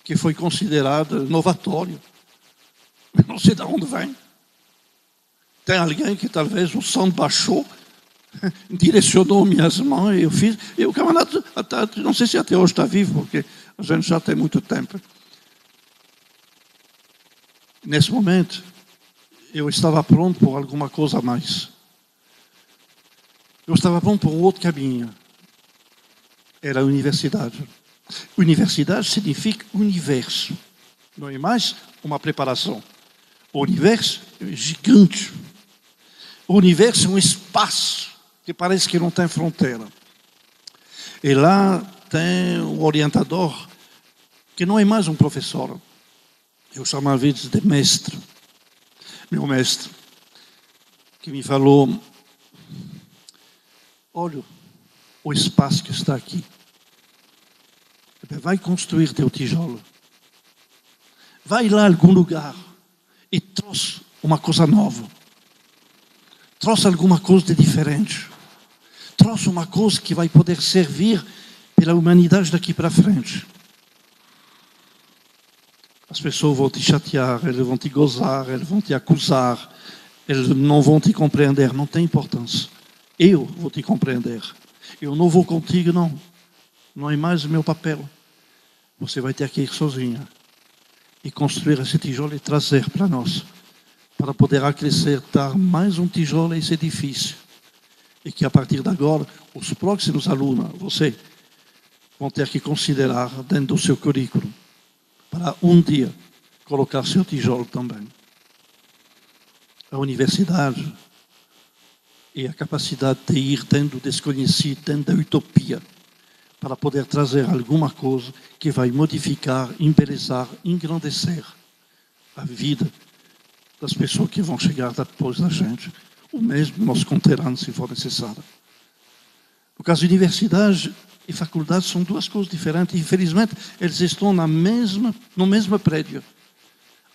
que foi considerado novatório. Eu não sei de onde vem. Tem alguém que talvez o som baixou, direcionou minhas mãos e eu fiz. E o camarada, não sei se até hoje está vivo, porque a gente já tem muito tempo. Nesse momento, eu estava pronto por alguma coisa a mais. Eu estava pronto por um outro caminho. Era a universidade. Universidade significa universo. Não é mais uma preparação. O universo é gigante. O universo é um espaço que parece que não tem fronteira. E lá tem um orientador que não é mais um professor. Eu chamo às vezes de mestre. Meu mestre, que me falou: olha o espaço que está aqui. Vai construir teu tijolo. Vai lá a algum lugar e trouxe uma coisa nova. Trouxe alguma coisa de diferente. Trouxe uma coisa que vai poder servir pela humanidade daqui para frente. As pessoas vão te chatear, elas vão te gozar, elas vão te acusar, elas não vão te compreender, não tem importância. Eu vou te compreender. Eu não vou contigo, não. Não é mais o meu papel. Você vai ter que ir sozinha e construir esse tijolo e trazer para nós, para poder acrescentar mais um tijolo a esse edifício. E que a partir de agora, os próximos alunos, você, vão ter que considerar dentro do seu currículo, para um dia colocar seu tijolo também. A universidade e a capacidade de ir dentro do desconhecido, dentro da utopia, para poder trazer alguma coisa que vai modificar, embelezar, engrandecer a vida das pessoas que vão chegar depois da gente, o mesmo nos conterrâneos, se for necessário. No caso de universidade e faculdade são duas coisas diferentes. Infelizmente, eles estão no mesmo prédio.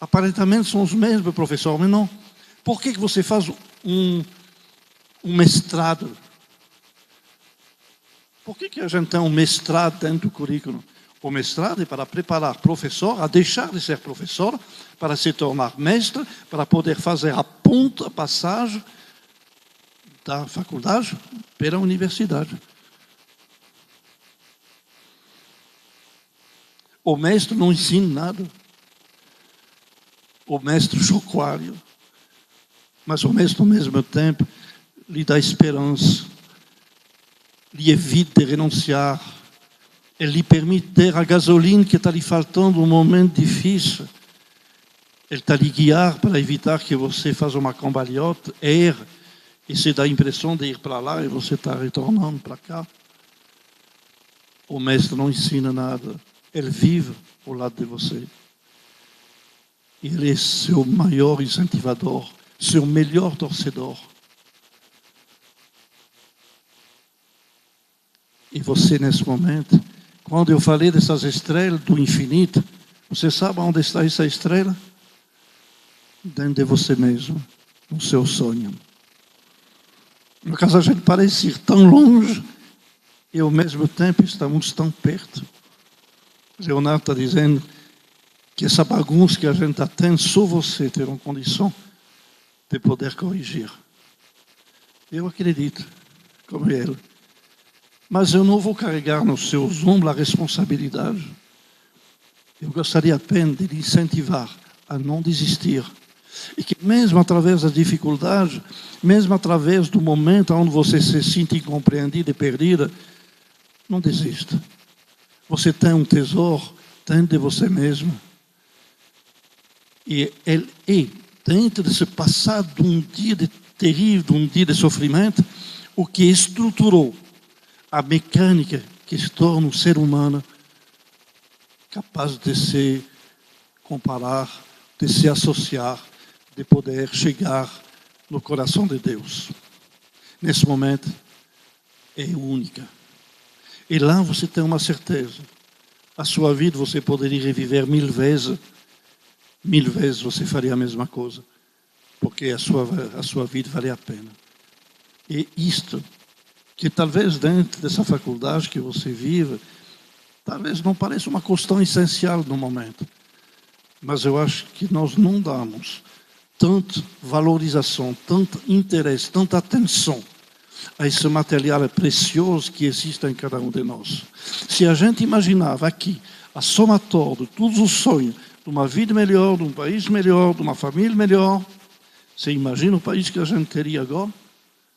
Aparentemente são os mesmos professores, mas não. Por que você faz um mestrado? Por que a gente tem um mestrado dentro do currículo? O mestrado é para preparar professor a deixar de ser professor, para se tornar mestre, para poder fazer a ponta, a passagem da faculdade para a universidade. O mestre não ensina nada. O mestre chocoalho. Mas o mestre, ao mesmo tempo, lhe dá esperança. Lhe evita de renunciar. Ele lhe permite ter a gasolina que está lhe faltando num momento difícil. Ele está lhe guiar para evitar que você faça uma cambalhota, erre, e se dá a impressão de ir para lá e você está retornando para cá. O mestre não ensina nada. Ele vive ao lado de você. Ele é seu maior incentivador, seu melhor torcedor. E você, nesse momento, quando eu falei dessas estrelas do infinito, você sabe onde está essa estrela? Dentro de você mesmo, no seu sonho. No caso, a gente parece ir tão longe e, ao mesmo tempo, estamos tão perto. Leonardo está dizendo que essa bagunça que a gente está tendo, só você ter uma condição de poder corrigir. Eu acredito, como ele. Mas eu não vou carregar nos seus ombros a responsabilidade. Eu gostaria apenas de lhe incentivar a não desistir. E que mesmo através das dificuldades, mesmo através do momento onde você se sente incompreendida e perdida, não desista. Você tem um tesouro dentro de você mesmo. E ele é, dentro desse passado de um dia terrível, de um dia de sofrimento, o que estruturou a mecânica que se torna um ser humano capaz de se comparar, de se associar, de poder chegar no coração de Deus. Nesse momento, é única. E lá você tem uma certeza. A sua vida você poderia reviver 1000 vezes. 1000 vezes você faria a mesma coisa. Porque a sua vida vale a pena. E isto, que talvez dentro dessa faculdade que você vive, talvez não pareça uma questão essencial no momento. Mas eu acho que nós não damos tanta valorização, tanto interesse, tanta atenção a esse material precioso que existe em cada um de nós. Se a gente imaginava aqui a somatória de todos os sonhos de uma vida melhor, de um país melhor, de uma família melhor, você imagina o país que a gente teria agora?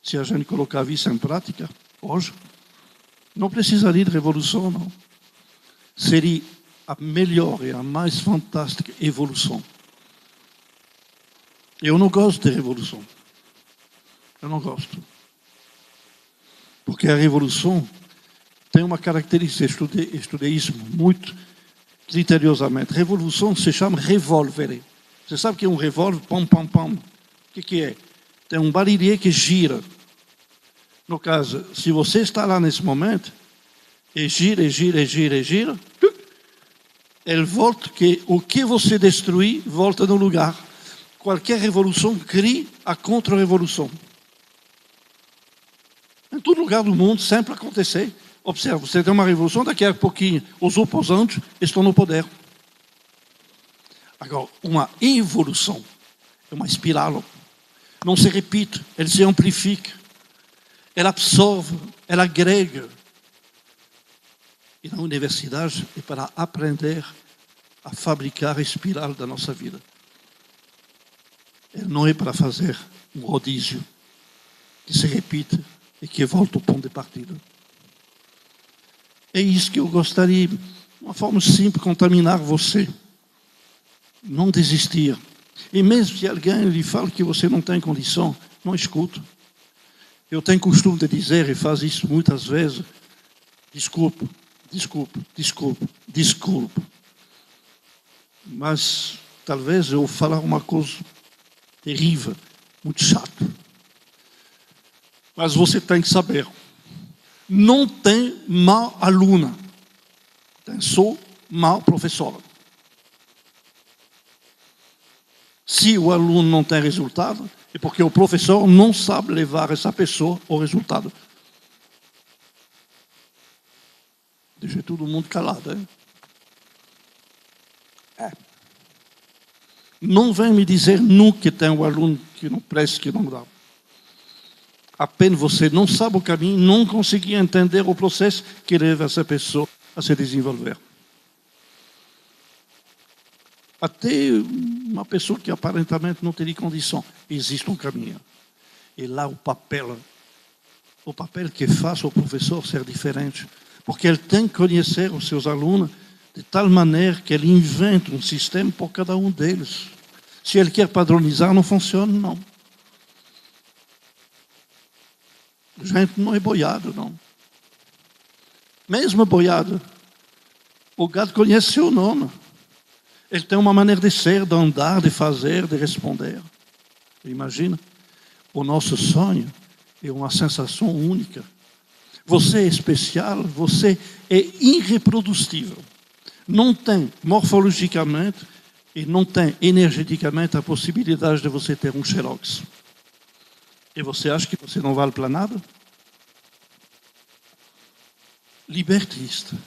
Se a gente colocar isso em prática hoje? Não precisaria de revolução, não. Seria a melhor e a mais fantástica evolução. Eu não gosto de revolução. Eu não gosto. Porque a revolução tem uma característica, estudei isso muito criteriosamente. Revolução se chama revólver. Você sabe o que é um revólver? Pam, pam, pam. O que é? Tem um barilhete que gira. No caso, se você está lá nesse momento, e gira, ele volta, que o que você destruir, volta no lugar. Qualquer revolução cria a contra-revolução. Em todo lugar do mundo, sempre acontecer. Observe, você tem uma revolução, daqui a pouquinho, os opositores estão no poder. Agora, uma evolução é uma espiral. Não se repite, ele se amplifica. Ela absorve, ela agrega. E na universidade é para aprender a fabricar a espiral da nossa vida. Ele não é para fazer um rodízio que se repite e que volta ao ponto de partida. É isso que eu gostaria, de uma forma simples, contaminar você. Não desistir. E mesmo que alguém lhe fale que você não tem condição, não escuta. Eu tenho costume de dizer, e faço isso muitas vezes, desculpe. Mas talvez eu falar uma coisa terrível, muito chata. Mas você tem que saber, não tem má aluna, tem só má professora. Se o aluno não tem resultado, é porque o professor não sabe levar essa pessoa ao resultado. Deixei todo mundo calado, hein? Não vem me dizer nunca que tem um aluno que não presta, que não dá. Apenas você não sabe o caminho, não conseguia entender o processo que leva essa pessoa a se desenvolver. Até uma pessoa que aparentemente não teria condição, existe um caminho. E lá o papel que faz o professor ser diferente. Porque ele tem que conhecer os seus alunos de tal maneira que ele inventa um sistema por cada um deles. Se ele quer padronizar, não funciona, não. A gente não é boiado, não. Mesmo boiado, o gado conhece seu nome. Ele tem uma maneira de ser, de andar, de fazer, de responder. Imagina? O nosso sonho é uma sensação única. Você é especial, você é irreprodutível. Não tem morfologicamente e não tem energeticamente a possibilidade de você ter um xerox. E você acha que você não vale para nada? Liberte isto.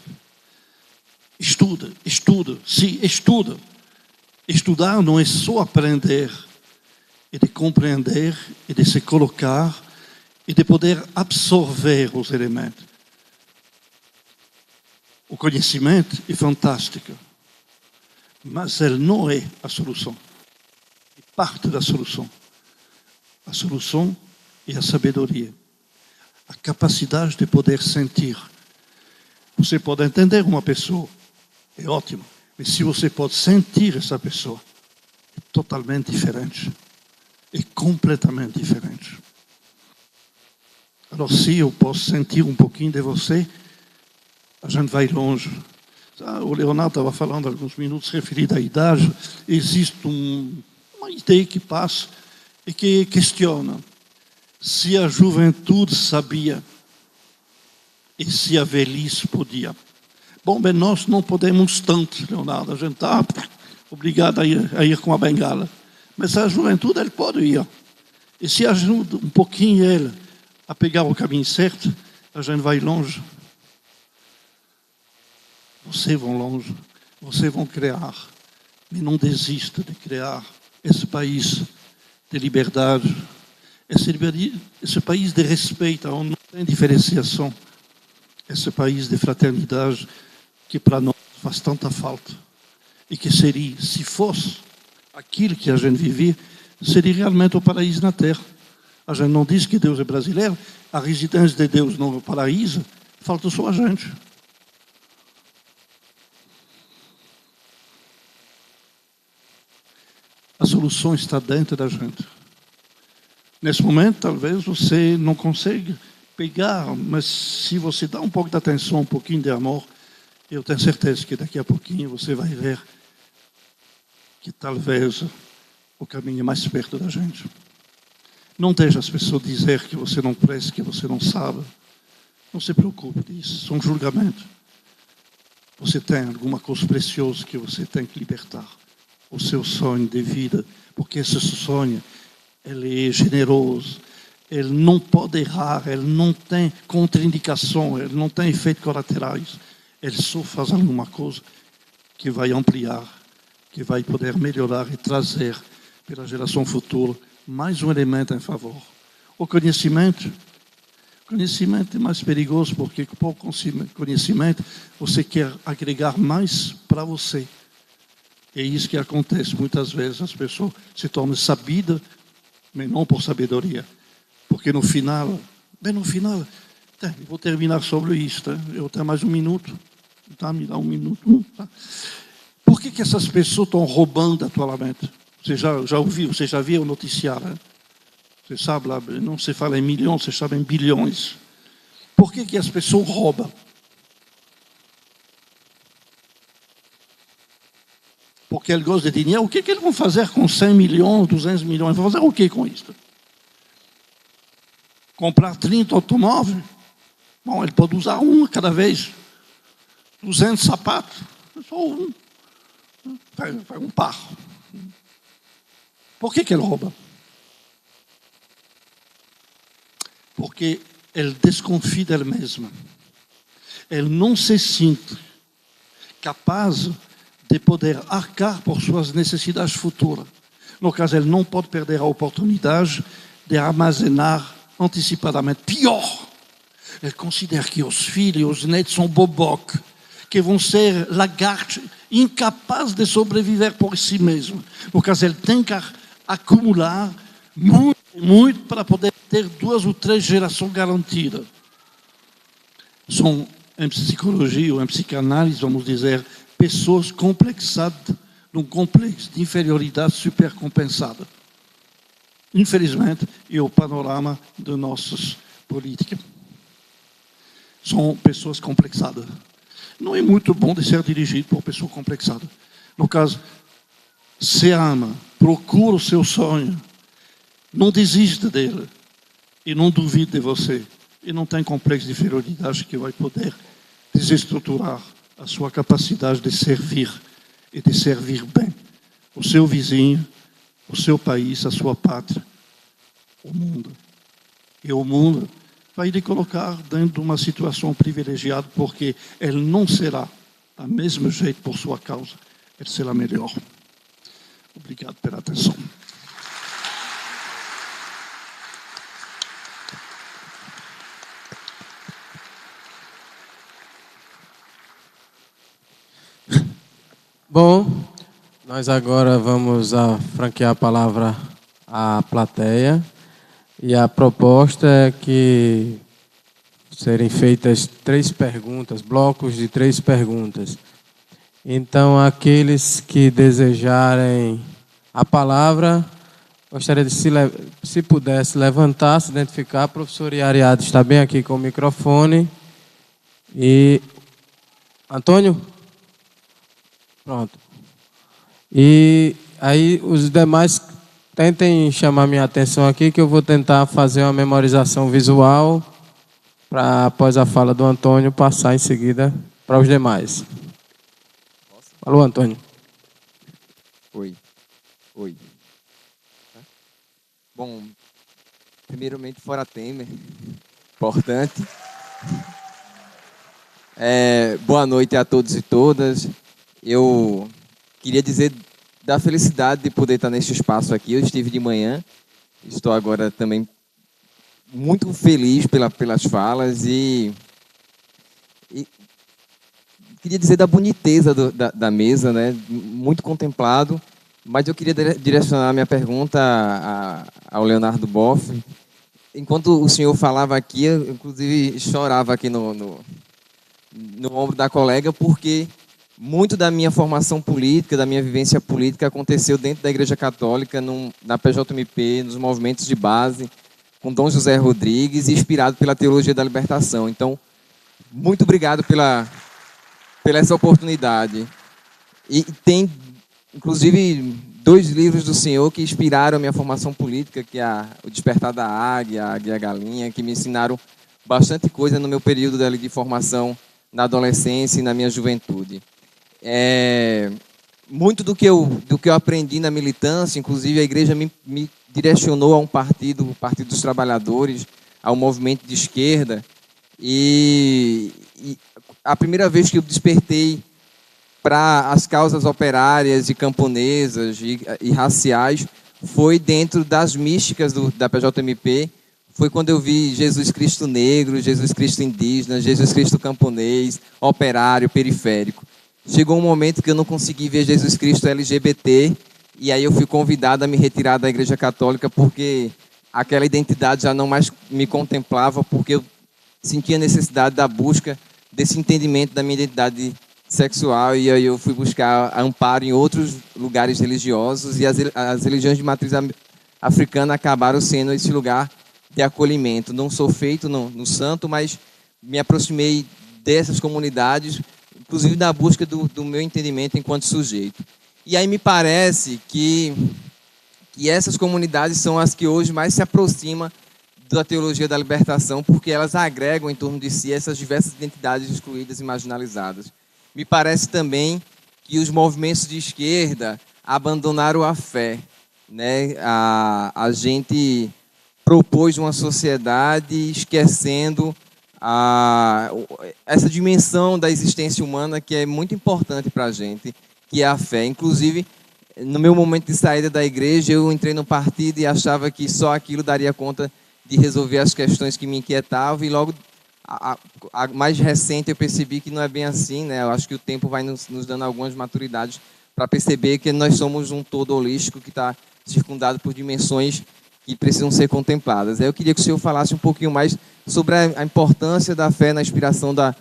Estuda, estuda, sim, estuda. Estudar não é só aprender, é de compreender, é de se colocar e de poder absorver os elementos. O conhecimento é fantástico, mas ele não é a solução. É parte da solução. A solução é a sabedoria, a capacidade de poder sentir. Você pode entender uma pessoa, é ótimo, mas se você pode sentir essa pessoa, é totalmente diferente, é completamente diferente. Então, se eu posso sentir um pouquinho de você, a gente vai longe. O Leonardo estava falando há alguns minutos referido à idade. Existe uma ideia que passa e que questiona se a juventude sabia e se a velhice podia. Bom, bem, nós não podemos tanto, Leonardo. A gente está obrigado a ir com a bengala. Mas a juventude, ele pode ir. E se ajuda um pouquinho ele a pegar o caminho certo, a gente vai longe. Vocês vão longe, vocês vão criar. E não desista de criar esse país de liberdade, esse país de respeito, onde não tem diferenciação, esse país de fraternidade que para nós faz tanta falta. E que seria, se fosse aquilo que a gente vivia, seria realmente o paraíso na Terra. A gente não diz que Deus é brasileiro, a residência de Deus no paraíso, falta só a gente. A solução está dentro da gente. Nesse momento, talvez você não consiga pegar, mas se você dá um pouco de atenção, um pouquinho de amor, eu tenho certeza que daqui a pouquinho você vai ver que talvez o caminho é mais perto da gente. Não deixe as pessoas dizer que você não presta, que você não sabe. Não se preocupe disso, são julgamentos. Você tem alguma coisa preciosa que você tem que libertar. O seu sonho de vida, porque esse sonho, ele é generoso, ele não pode errar, ele não tem contraindicação, ele não tem efeitos colaterais. Ele só faz alguma coisa que vai ampliar, que vai poder melhorar e trazer para a geração futura mais um elemento em favor. O conhecimento é mais perigoso porque com o conhecimento você quer agregar mais para você. É isso que acontece muitas vezes. As pessoas se tornam sabidas, mas não por sabedoria. Porque no final, eu vou terminar sobre isso. Tá? Eu tenho mais um minuto. Tá? Me dá um minuto. Tá? Por que essas pessoas estão roubando atualmente? Você já ouviu, você já viu o noticiário? Né? Você sabe lá, não se fala em milhões, você sabe em bilhões. Por que as pessoas roubam? Porque eles gostam de dinheiro. O que eles vão fazer com 100 milhões, 200 milhões? Vão fazer o que com isso? Comprar 30 automóveis? Bom, ele pode usar um cada vez. 200 sapatos? Só um. Vai um par. Por que ele rouba? Porque ele desconfia dele mesmo. Ele não se sente capaz de poder arcar por suas necessidades futuras. No caso, ele não pode perder a oportunidade de armazenar antecipadamente. Pior, ele considera que os filhos e os netos são bobocas, que vão ser lagartos, incapazes de sobreviver por si mesmos. No caso, ele tem que acumular muito para poder ter 2 ou 3 gerações garantidas. São em psicologia ou em psicanálise, vamos dizer, pessoas complexadas, num complexo de inferioridade supercompensada. Infelizmente, é o panorama de nossas políticas. São pessoas complexadas. Não é muito bom de ser dirigido por pessoa complexada. No caso, se ama, procura o seu sonho, não desista dele e não duvide de você. E não tem complexo de inferioridade que vai poder desestruturar a sua capacidade de servir e de servir bem o seu vizinho, o seu país, a sua pátria, o mundo. E o mundo vai lhe colocar dentro de uma situação privilegiada, porque ele não será do mesmo jeito por sua causa, ele será melhor. Obrigado pela atenção. Bom, nós agora vamos franquear a palavra à plateia. E a proposta é que serem feitas 3 perguntas, blocos de 3 perguntas. Então, aqueles que desejarem a palavra, gostaria de, se pudesse, levantar, se identificar. A professora Yariado está bem aqui com o microfone. E Antônio? Pronto. E aí os demais tentem chamar minha atenção aqui, que eu vou tentar fazer uma memorização visual para, após a fala do Antônio, passar em seguida para os demais. Alô, Antônio. Oi. Bom, primeiramente, fora Temer. Importante. Boa noite a todos e todas. Eu queria dizer da felicidade de poder estar neste espaço aqui. Eu estive de manhã, estou agora também muito feliz pelas falas e queria dizer da boniteza da mesa, né? Muito contemplado, mas eu queria direcionar minha pergunta ao Leonardo Boff. Enquanto o senhor falava aqui, eu inclusive chorava aqui no ombro da colega, porque muito da minha formação política, da minha vivência política, aconteceu dentro da Igreja Católica, na PJMP, nos movimentos de base, com Dom José Rodrigues, e inspirado pela Teologia da Libertação. Então, muito obrigado pela essa oportunidade. E tem, inclusive, 2 livros do senhor que inspiraram a minha formação política, que é O Despertar da Águia, A Águia e a Galinha, que me ensinaram bastante coisa no meu período de formação na adolescência e na minha juventude. Muito do que eu aprendi na militância, inclusive a igreja me direcionou a um partido, o Partido dos Trabalhadores, ao movimento de esquerda, e a primeira vez que eu despertei para as causas operárias e camponesas e raciais foi dentro das místicas da PJMP. Foi quando eu vi Jesus Cristo negro, Jesus Cristo indígena, Jesus Cristo camponês, operário, periférico. Chegou um momento que eu não consegui ver Jesus Cristo LGBT, e aí eu fui convidado a me retirar da Igreja Católica, porque aquela identidade já não mais me contemplava, porque eu sentia a necessidade da busca desse entendimento da minha identidade sexual, e aí eu fui buscar amparo em outros lugares religiosos, e as religiões de matriz africana acabaram sendo esse lugar de acolhimento. Não sou feito no santo, mas me aproximei dessas comunidades, inclusive da busca do meu entendimento enquanto sujeito. E aí me parece que essas comunidades são as que hoje mais se aproximam da teologia da libertação, porque elas agregam em torno de si essas diversas identidades excluídas e marginalizadas. Me parece também que os movimentos de esquerda abandonaram a fé, né? A gente propôs uma sociedade esquecendo essa dimensão da existência humana que é muito importante para a gente, que é a fé. Inclusive, no meu momento de saída da igreja, eu entrei no partido e achava que só aquilo daria conta de resolver as questões que me inquietavam, e logo, a mais recente, eu percebi que não é bem assim, né? Eu acho que o tempo vai nos dando algumas maturidades para perceber que nós somos um todo holístico que está circundado por dimensões que precisam ser contempladas. Eu queria que o senhor falasse um pouquinho mais sobre a importância da fé na inspiração da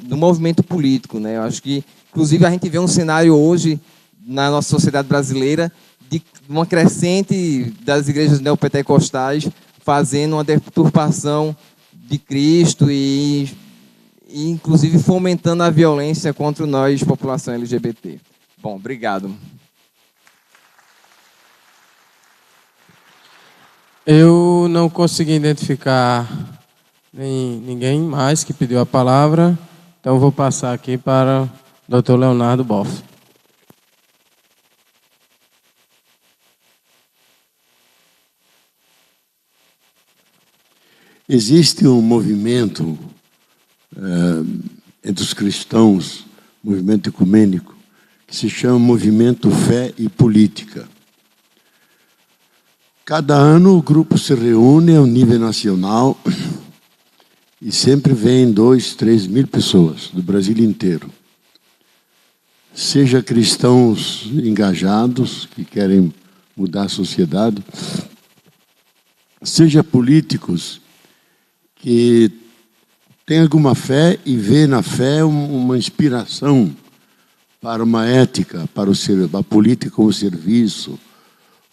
do movimento político, né? Eu acho que, inclusive, a gente vê um cenário hoje na nossa sociedade brasileira de uma crescente das igrejas neopentecostais fazendo uma deturpação de Cristo e inclusive fomentando a violência contra nós, população LGBT. Bom, obrigado. Eu não consegui identificar ninguém mais que pediu a palavra, então vou passar aqui para o Dr. Leonardo Boff. Existe um movimento entre os cristãos, movimento ecumênico, que se chama Movimento Fé e Política. Cada ano o grupo se reúne ao nível nacional e sempre vem 2, 3 mil pessoas do Brasil inteiro. Seja cristãos engajados, que querem mudar a sociedade, seja políticos que têm alguma fé e vê na fé uma inspiração para uma ética, para a política como serviço,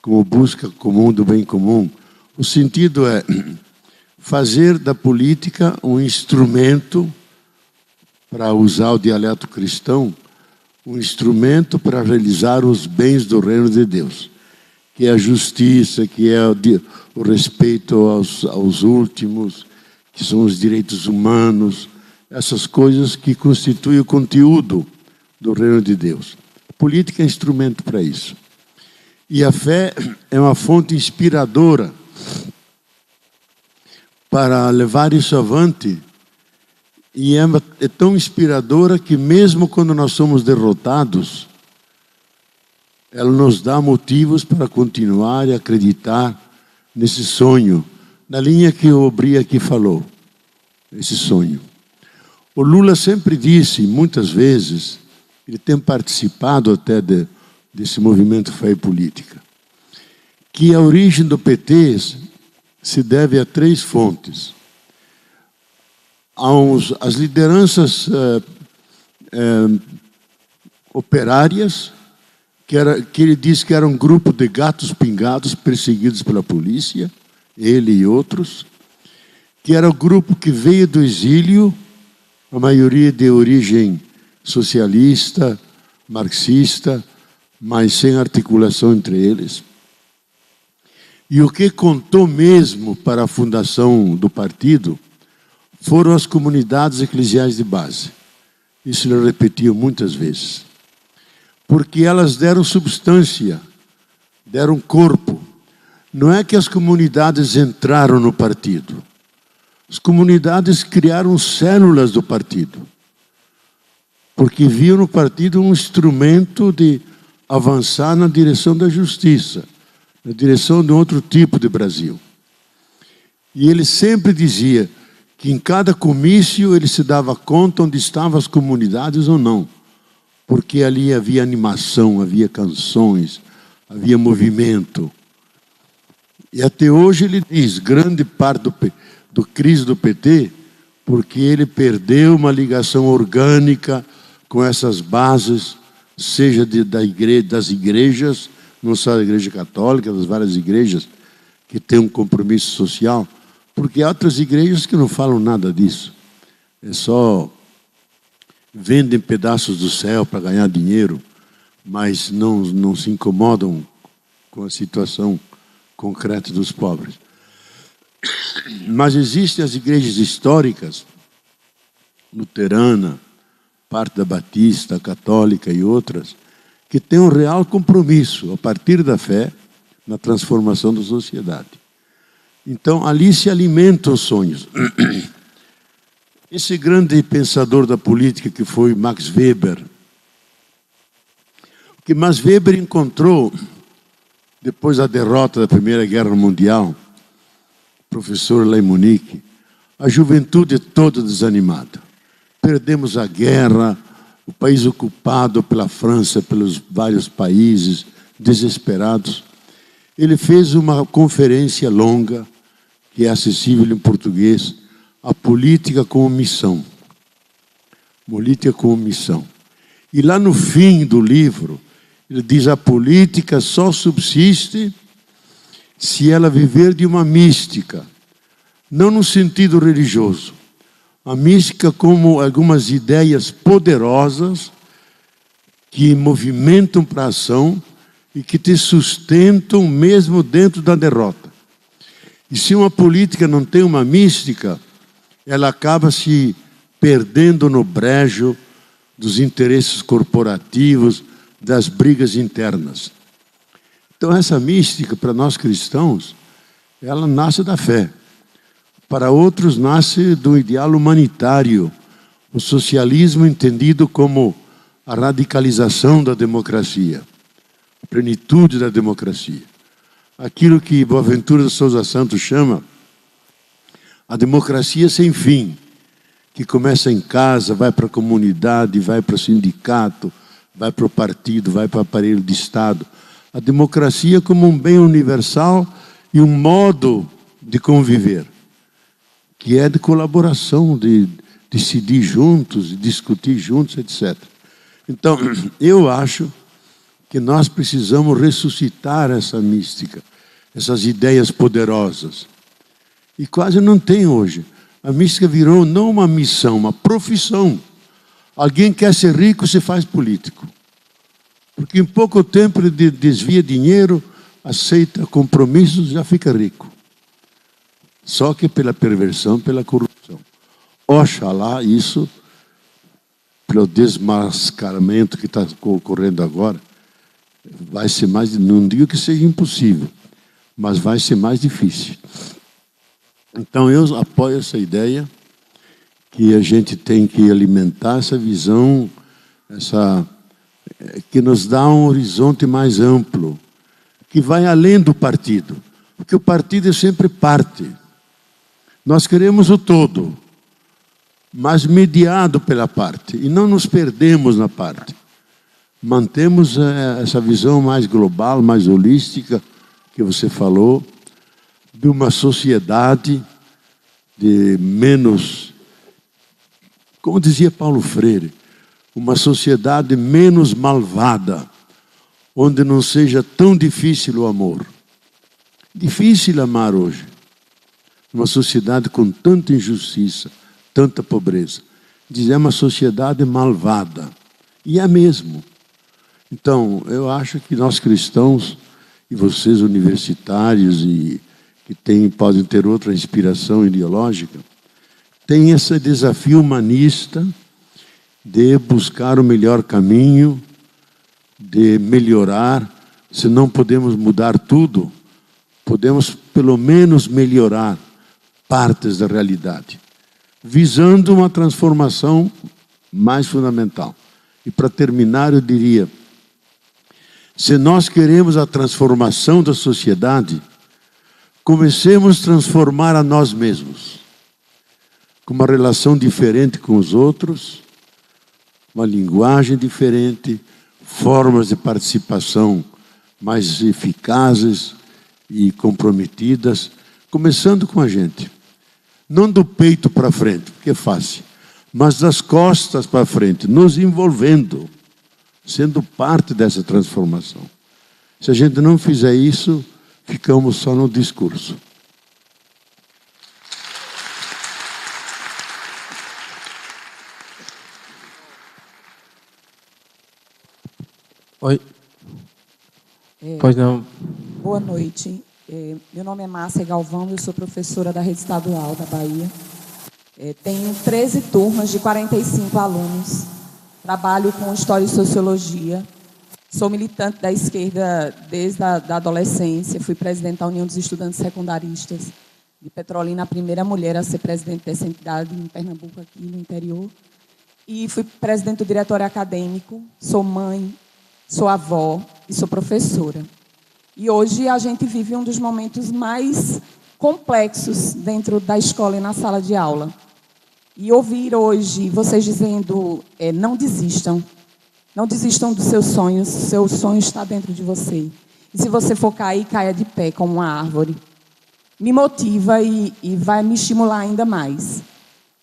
como busca comum do bem comum. O sentido é fazer da política um instrumento, para usar o dialeto cristão, um instrumento para realizar os bens do reino de Deus, que é a justiça, que é o respeito aos últimos, que são os direitos humanos, essas coisas que constituem o conteúdo do reino de Deus. A política é instrumento para isso. E a fé é uma fonte inspiradora para levar isso avante. E é tão inspiradora que mesmo quando nós somos derrotados, ela nos dá motivos para continuar e acreditar nesse sonho, na linha que o Obri aqui falou, esse sonho. O Lula sempre disse, muitas vezes, ele tem participado até desse movimento Fé e Política, que a origem do PT se deve a 3 fontes. As lideranças operárias, que ele diz que era um grupo de gatos pingados perseguidos pela polícia, ele e outros, que era o grupo que veio do exílio, a maioria de origem socialista, marxista, mas sem articulação entre eles. E o que contou mesmo para a fundação do partido foram as comunidades eclesiais de base. Isso ele repetiu muitas vezes. Porque elas deram substância, deram corpo. Não é que as comunidades entraram no partido. As comunidades criaram células do partido. Porque viam no partido um instrumento de avançar na direção da justiça, na direção de outro tipo de Brasil. E ele sempre dizia que em cada comício ele se dava conta onde estavam as comunidades ou não. Porque ali havia animação, havia canções, havia movimento. E até hoje ele diz, grande parte do crise do PT, porque ele perdeu uma ligação orgânica com essas bases, seja das igrejas, não só da igreja católica, das várias igrejas que têm um compromisso social, porque há outras igrejas que não falam nada disso. É só vendem pedaços do céu para ganhar dinheiro, mas não se incomodam com a situação concreta dos pobres. Mas existem as igrejas históricas, luterana, parte da batista, católica e outras, que têm um real compromisso, a partir da fé, na transformação da sociedade. Então, ali se alimentam os sonhos. Esse grande pensador da política que foi Max Weber, que Max Weber encontrou, depois da derrota da Primeira Guerra Mundial, professor lá em Munique, a juventude toda desanimada. Perdemos a guerra, o país ocupado pela França, pelos vários países, desesperados. Ele fez uma conferência longa, que é acessível em português, A Política como Missão. Política como missão. E lá no fim do livro, ele diz: a política só subsiste se ela viver de uma mística, não no sentido religioso. A mística como algumas ideias poderosas que movimentam para a ação e que te sustentam mesmo dentro da derrota. E se uma política não tem uma mística, ela acaba se perdendo no brejo dos interesses corporativos, das brigas internas. Então essa mística, para nós cristãos, ela nasce da fé. Para outros, nasce do ideal humanitário, o socialismo entendido como a radicalização da democracia, a plenitude da democracia. Aquilo que Boaventura de Souza Santos chama a democracia sem fim, que começa em casa, vai para a comunidade, vai para o sindicato, vai para o partido, vai para o aparelho de Estado. A democracia como um bem universal e um modo de conviver, que é de colaboração, de decidir juntos, de discutir juntos, etc. Então, eu acho que nós precisamos ressuscitar essa mística, essas ideias poderosas. E quase não tem hoje. A mística virou não uma missão, uma profissão. Alguém quer ser rico, se faz político. Porque em pouco tempo ele desvia dinheiro, aceita compromissos, já fica rico. Só que pela perversão, pela corrupção. Oxalá isso, pelo desmascaramento que está ocorrendo agora, vai ser mais, não digo que seja impossível, mas vai ser mais difícil. Então eu apoio essa ideia que a gente tem que alimentar essa visão, que nos dá um horizonte mais amplo, que vai além do partido, porque o partido é sempre parte. Nós queremos o todo, mas mediado pela parte, e não nos perdemos na parte. Mantemos essa visão mais global, mais holística, que você falou, de uma sociedade de menos, como dizia Paulo Freire, uma sociedade menos malvada, onde não seja tão difícil o amor. Difícil amar hoje. Uma sociedade com tanta injustiça, tanta pobreza. Diz, é uma sociedade malvada. E é mesmo. Então, eu acho que nós cristãos, e vocês universitários, e que podem ter outra inspiração ideológica, têm esse desafio humanista de buscar o melhor caminho, de melhorar. Se não podemos mudar tudo, podemos pelo menos melhorar partes da realidade, visando uma transformação mais fundamental. E para terminar, eu diria, se nós queremos a transformação da sociedade, comecemos a transformar a nós mesmos, com uma relação diferente com os outros, uma linguagem diferente, formas de participação mais eficazes e comprometidas, começando com a gente. Não do peito para frente, porque é fácil, mas das costas para frente, nos envolvendo, sendo parte dessa transformação. Se a gente não fizer isso, ficamos só no discurso. Oi. Pois não. Boa noite. Meu nome é Márcia Galvão, eu sou professora da Rede Estadual da Bahia. Tenho 13 turmas de 45 alunos. Trabalho com História e Sociologia. Sou militante da esquerda desde a adolescência. Fui presidente da União dos Estudantes Secundaristas de Petrolina, a primeira mulher a ser presidente dessa entidade em Pernambuco, aqui no interior. E fui presidente do diretório acadêmico. Sou mãe, sou avó e sou professora. E hoje a gente vive um dos momentos mais complexos dentro da escola e na sala de aula. E ouvir hoje vocês dizendo, não desistam. Não desistam dos seus sonhos, seu sonho está dentro de você. E se você for cair, caia de pé como uma árvore. Me motiva e vai me estimular ainda mais.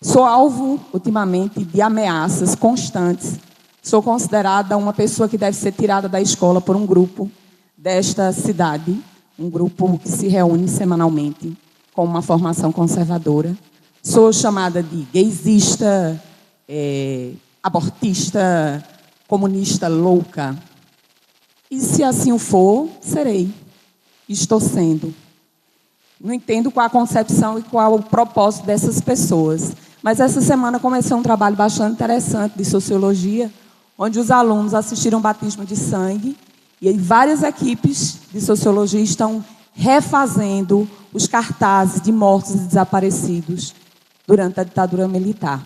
Sou alvo, ultimamente, de ameaças constantes. Sou considerada uma pessoa que deve ser tirada da escola por um grupo desta cidade, um grupo que se reúne semanalmente com uma formação conservadora. Sou chamada de gaysista, abortista, comunista louca. E se assim for, serei. Estou sendo. Não entendo qual a concepção e qual o propósito dessas pessoas. Mas essa semana comecei um trabalho bastante interessante de sociologia, onde os alunos assistiram um batismo de sangue e aí várias equipes de sociologia estão refazendo os cartazes de mortos e desaparecidos durante a ditadura militar.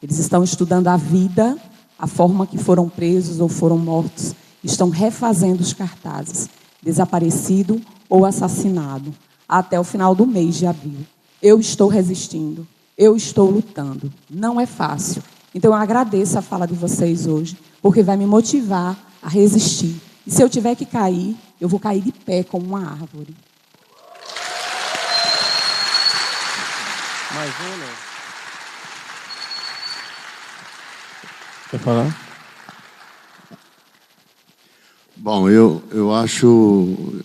Eles estão estudando a vida, a forma que foram presos ou foram mortos. Estão refazendo os cartazes, desaparecido ou assassinado, até o final do mês de abril. Eu estou resistindo, eu estou lutando. Não é fácil. Então, eu agradeço a fala de vocês hoje, porque vai me motivar a resistir. E se eu tiver que cair, eu vou cair de pé como uma árvore. Mais um, né? Quer falar? Bom, eu acho...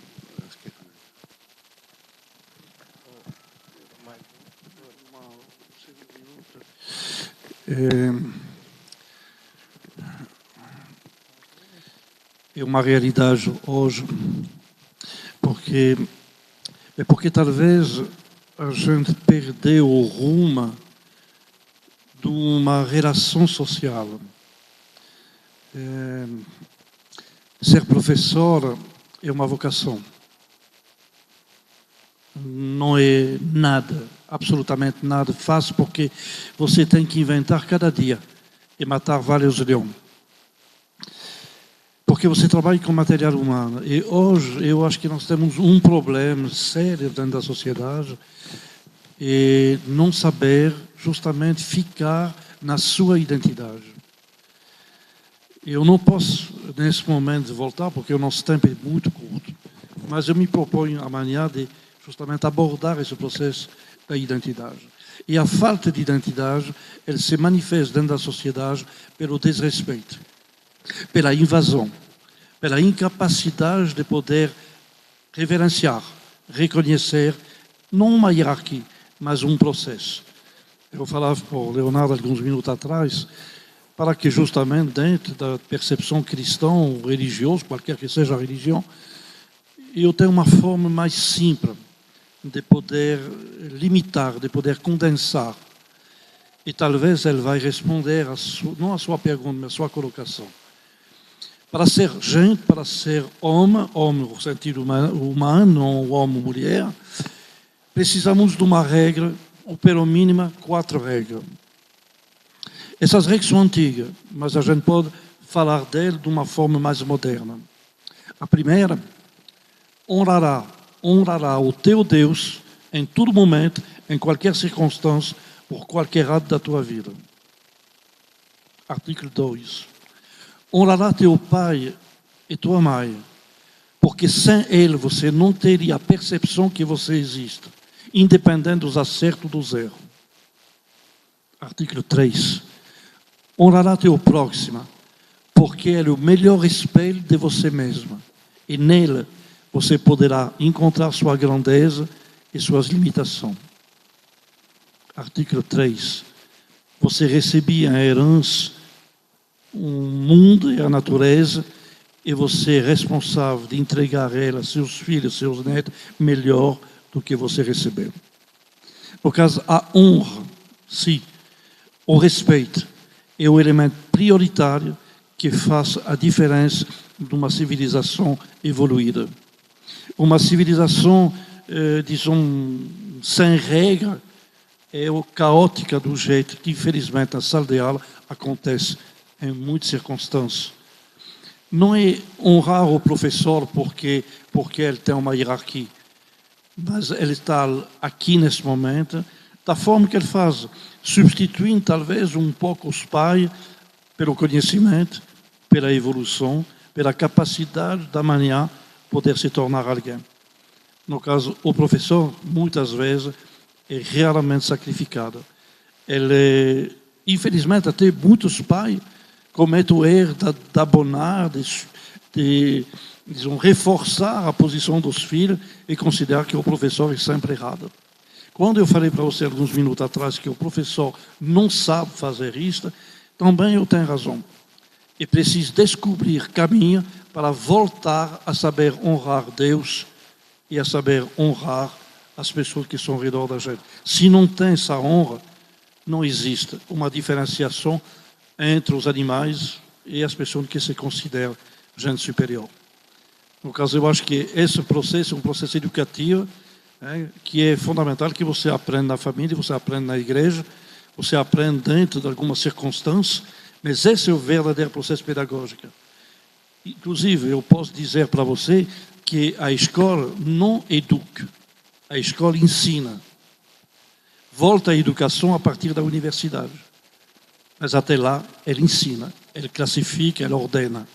É uma realidade hoje, porque talvez a gente perdeu o rumo de uma relação social. Ser professor é uma vocação. Não é nada, absolutamente nada fácil, porque você tem que inventar cada dia e matar vários leões. Porque você trabalha com material humano. E hoje eu acho que nós temos um problema sério dentro da sociedade, e não saber justamente ficar na sua identidade. Eu não posso, nesse momento, voltar, porque o nosso tempo é muito curto, mas eu me proponho amanhã de justamente abordar esse processo da identidade. E a falta de identidade, ele se manifesta dentro da sociedade pelo desrespeito, pela invasão, pela incapacidade de poder reverenciar, reconhecer, não uma hierarquia, mas um processo. Eu falava para o Leonardo alguns minutos atrás, para que justamente dentro da percepção cristã ou religiosa, qualquer que seja a religião, eu tenho uma forma mais simples de poder limitar, de poder condensar. E talvez ele vai responder, não a sua pergunta, mas a sua colocação. Para ser gente, para ser homem no sentido humano, não homem ou mulher, precisamos de uma regra, ou pelo mínimo 4 regras. Essas regras são antigas, mas a gente pode falar delas de uma forma mais moderna. A primeira, honrará o teu Deus em todo momento, em qualquer circunstância, por qualquer ato da tua vida. Artículo 2. Honrará teu pai e tua mãe, porque sem ele você não teria a percepção que você existe, independente dos acertos ou dos erros. Artículo 3. Honrará teu próximo, porque ele é o melhor espelho de você mesmo, e nele você poderá encontrar sua grandeza e suas limitações. Artículo 3. Você recebia em herança um mundo e a natureza, e você é responsável de entregar a ela, seus filhos, seus netos, melhor do que você recebeu. Por causa a honra, sim, o respeito é o elemento prioritário que faz a diferença de uma civilização evoluída. Uma civilização, sem regra, é caótica do jeito que, infelizmente, na sala de aula acontece em muitas circunstâncias. Não é honrar o professor porque ele tem uma hierarquia, mas ele está aqui nesse momento, da forma que ele faz, substituindo talvez um pouco os pais pelo conhecimento, pela evolução, pela capacidade da manhã poder se tornar alguém. No caso, o professor, muitas vezes, é raramente sacrificado. Infelizmente, até muitos pais cometem o erro de abonar, de reforçar a posição dos filhos e considerar que o professor é sempre errado. Quando eu falei para você alguns minutos atrás que o professor não sabe fazer isso, também eu tenho razão. É preciso descobrir caminho para voltar a saber honrar Deus e a saber honrar as pessoas que estão ao redor da gente. Se não tem essa honra, não existe uma diferenciação entre os animais e as pessoas que se consideram gente superior. No caso, eu acho que esse processo é um processo educativo, que é fundamental, que você aprende na família, você aprende na igreja, você aprende dentro de algumas circunstâncias, mas esse é o verdadeiro processo pedagógico. Inclusive, eu posso dizer para você que a escola não educa, a escola ensina. Volta à educação a partir da universidade. Mas até lá, ela ensina, ela classifica, ela ordena.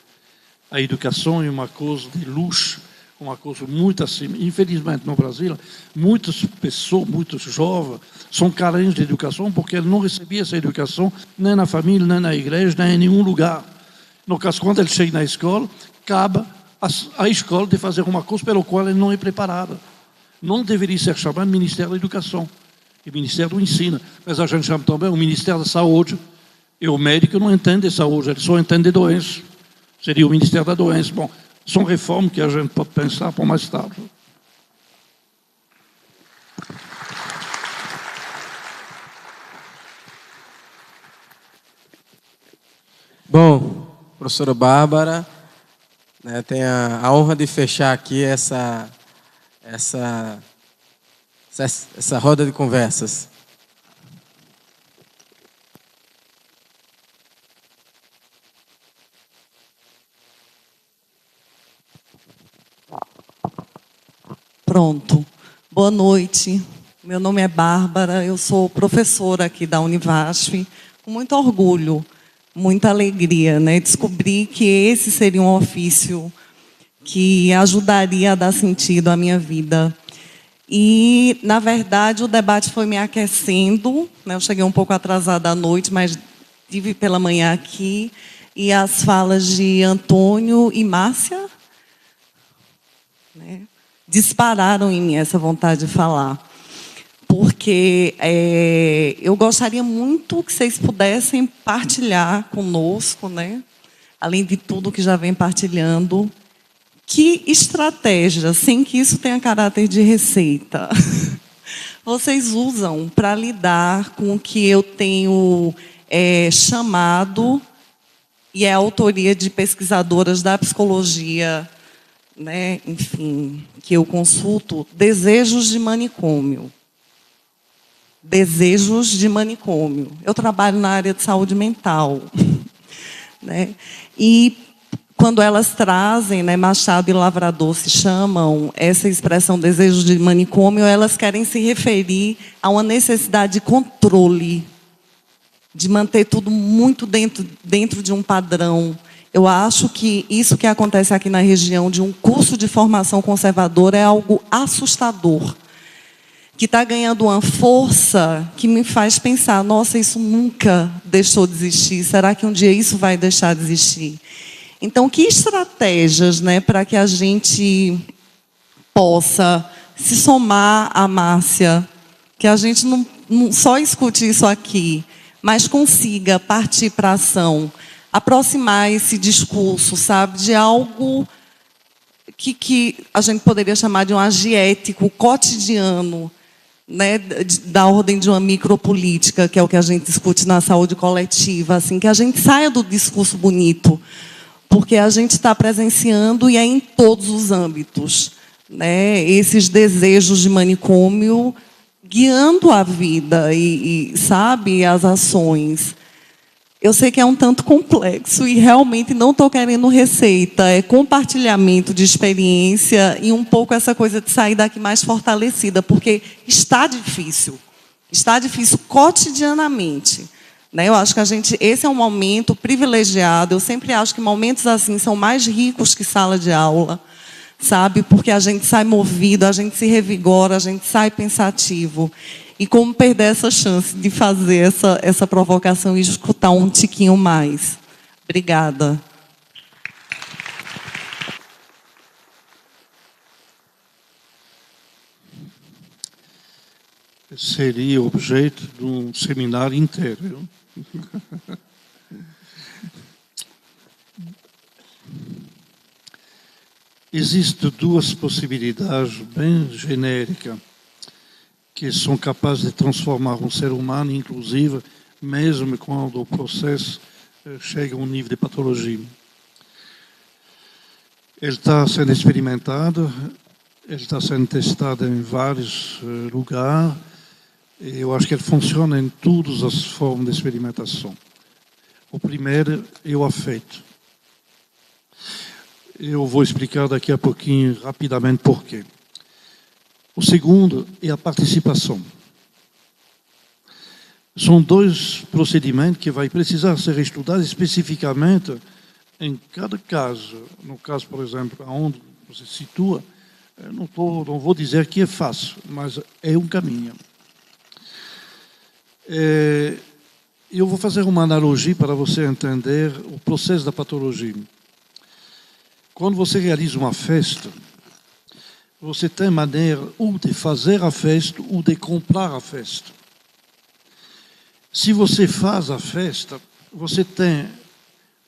A educação é uma coisa de luxo, uma coisa muito acima. Infelizmente, no Brasil, muitas pessoas, muitos jovens, são carentes de educação porque eles não recebiam essa educação nem na família, nem na igreja, nem em nenhum lugar. No caso, quando ele chega na escola, cabe à escola de fazer uma coisa pela qual ele não é preparado. Não deveria ser chamado Ministério da Educação e Ministério do Ensino, mas a gente chama também o Ministério da Saúde, e o médico não entende saúde, ele só entende doença. Seria o Ministério da Doença. Bom, são reformas que a gente pode pensar para mais tarde. Bom, professora Bárbara, né, tem a honra de fechar aqui essa roda de conversas. Pronto. Boa noite. Meu nome é Bárbara, eu sou professora aqui da Univasf, com muito orgulho, muita alegria, né? Descobri que esse seria um ofício que ajudaria a dar sentido à minha vida. E, na verdade, o debate foi me aquecendo, né? Eu cheguei um pouco atrasada à noite, mas estive pela manhã aqui, e as falas de Antônio e Márcia, né, dispararam em mim essa vontade de falar. Porque eu gostaria muito que vocês pudessem partilhar conosco, né, além de tudo que já vem partilhando, que estratégia, sem que isso tenha caráter de receita, vocês usam para lidar com o que eu tenho chamado, e é a autoria de pesquisadoras da psicologia, né, enfim, que eu consulto, desejos de manicômio. Desejos de manicômio. Eu trabalho na área de saúde mental, né? E quando elas trazem, né, Machado e Lavrador se chamam essa expressão desejos de manicômio, elas querem se referir a uma necessidade de controle, de manter tudo muito dentro de um padrão. Eu acho que isso que acontece aqui na região de um curso de formação conservadora é algo assustador, que está ganhando uma força que me faz pensar, nossa, isso nunca deixou de existir, será que um dia isso vai deixar de existir? Então, que estratégias, né, para que a gente possa se somar à Márcia, que a gente não só escute isso aqui, mas consiga partir para a ação, aproximar esse discurso, sabe, de algo que a gente poderia chamar de um agir ético cotidiano, né, da ordem de uma micropolítica, que é o que a gente discute na saúde coletiva, assim, que a gente saia do discurso bonito, porque a gente está presenciando, e é em todos os âmbitos, né, esses desejos de manicômio guiando a vida e sabe, as ações. Eu sei que é um tanto complexo e realmente não estou querendo receita, é compartilhamento de experiência e um pouco essa coisa de sair daqui mais fortalecida, porque está difícil cotidianamente, né? Eu acho que esse é um momento privilegiado, eu sempre acho que momentos assim são mais ricos que sala de aula, sabe? Porque a gente sai movido, a gente se revigora, a gente sai pensativo. E como perder essa chance de fazer essa provocação e escutar um tiquinho mais. Obrigada. Seria objeto de um seminário inteiro. Existem duas possibilidades bem genéricas que são capazes de transformar um ser humano, inclusive, mesmo quando o processo chega a um nível de patologia. Ele está sendo experimentado, ele está sendo testado em vários lugares, e eu acho que ele funciona em todas as formas de experimentação. O primeiro é o afeto. Eu vou explicar daqui a pouquinho, rapidamente, por quê. O segundo é a participação. São dois procedimentos que vai precisar ser estudados especificamente em cada caso. No caso, por exemplo, onde você situa, não vou dizer que é fácil, mas é um caminho. Eu vou fazer uma analogia para você entender o processo da patologia. Quando você realiza uma festa, você tem maneira ou de fazer a festa ou de comprar a festa. Se você faz a festa, você tem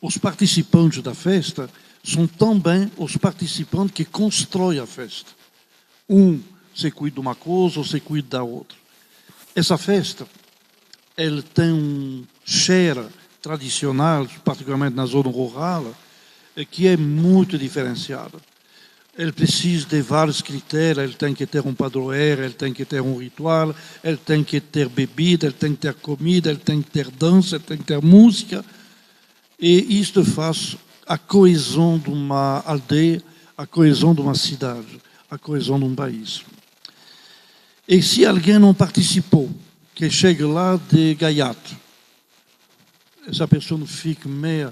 os participantes da festa, são também os participantes que constroem a festa. Um se cuida de uma coisa, ou se cuida da outra. Essa festa, ele tem um cheiro tradicional, particularmente na zona rural, que é muito diferenciado. Ele precisa de vários critérios, ele tem que ter um padroeiro, ele tem que ter um ritual, ele tem que ter bebida, ele tem que ter comida, ele tem que ter dança, ele tem que ter música. E isto faz a coesão de uma aldeia, a coesão de uma cidade, a coesão de um país. E se alguém não participou, que chega lá de gaiato, essa pessoa fica meio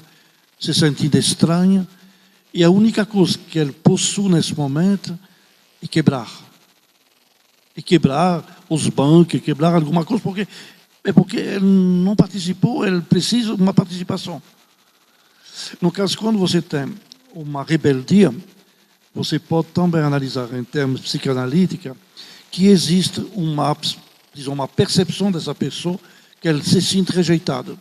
se sentindo estranha, e a única coisa que ele possui nesse momento é quebrar. E quebrar os bancos, quebrar alguma coisa, porque ele não participou, ele precisa de uma participação. No caso, quando você tem uma rebeldia, você pode também analisar em termos psicanalíticos que existe uma percepção dessa pessoa que ele se sente rejeitado.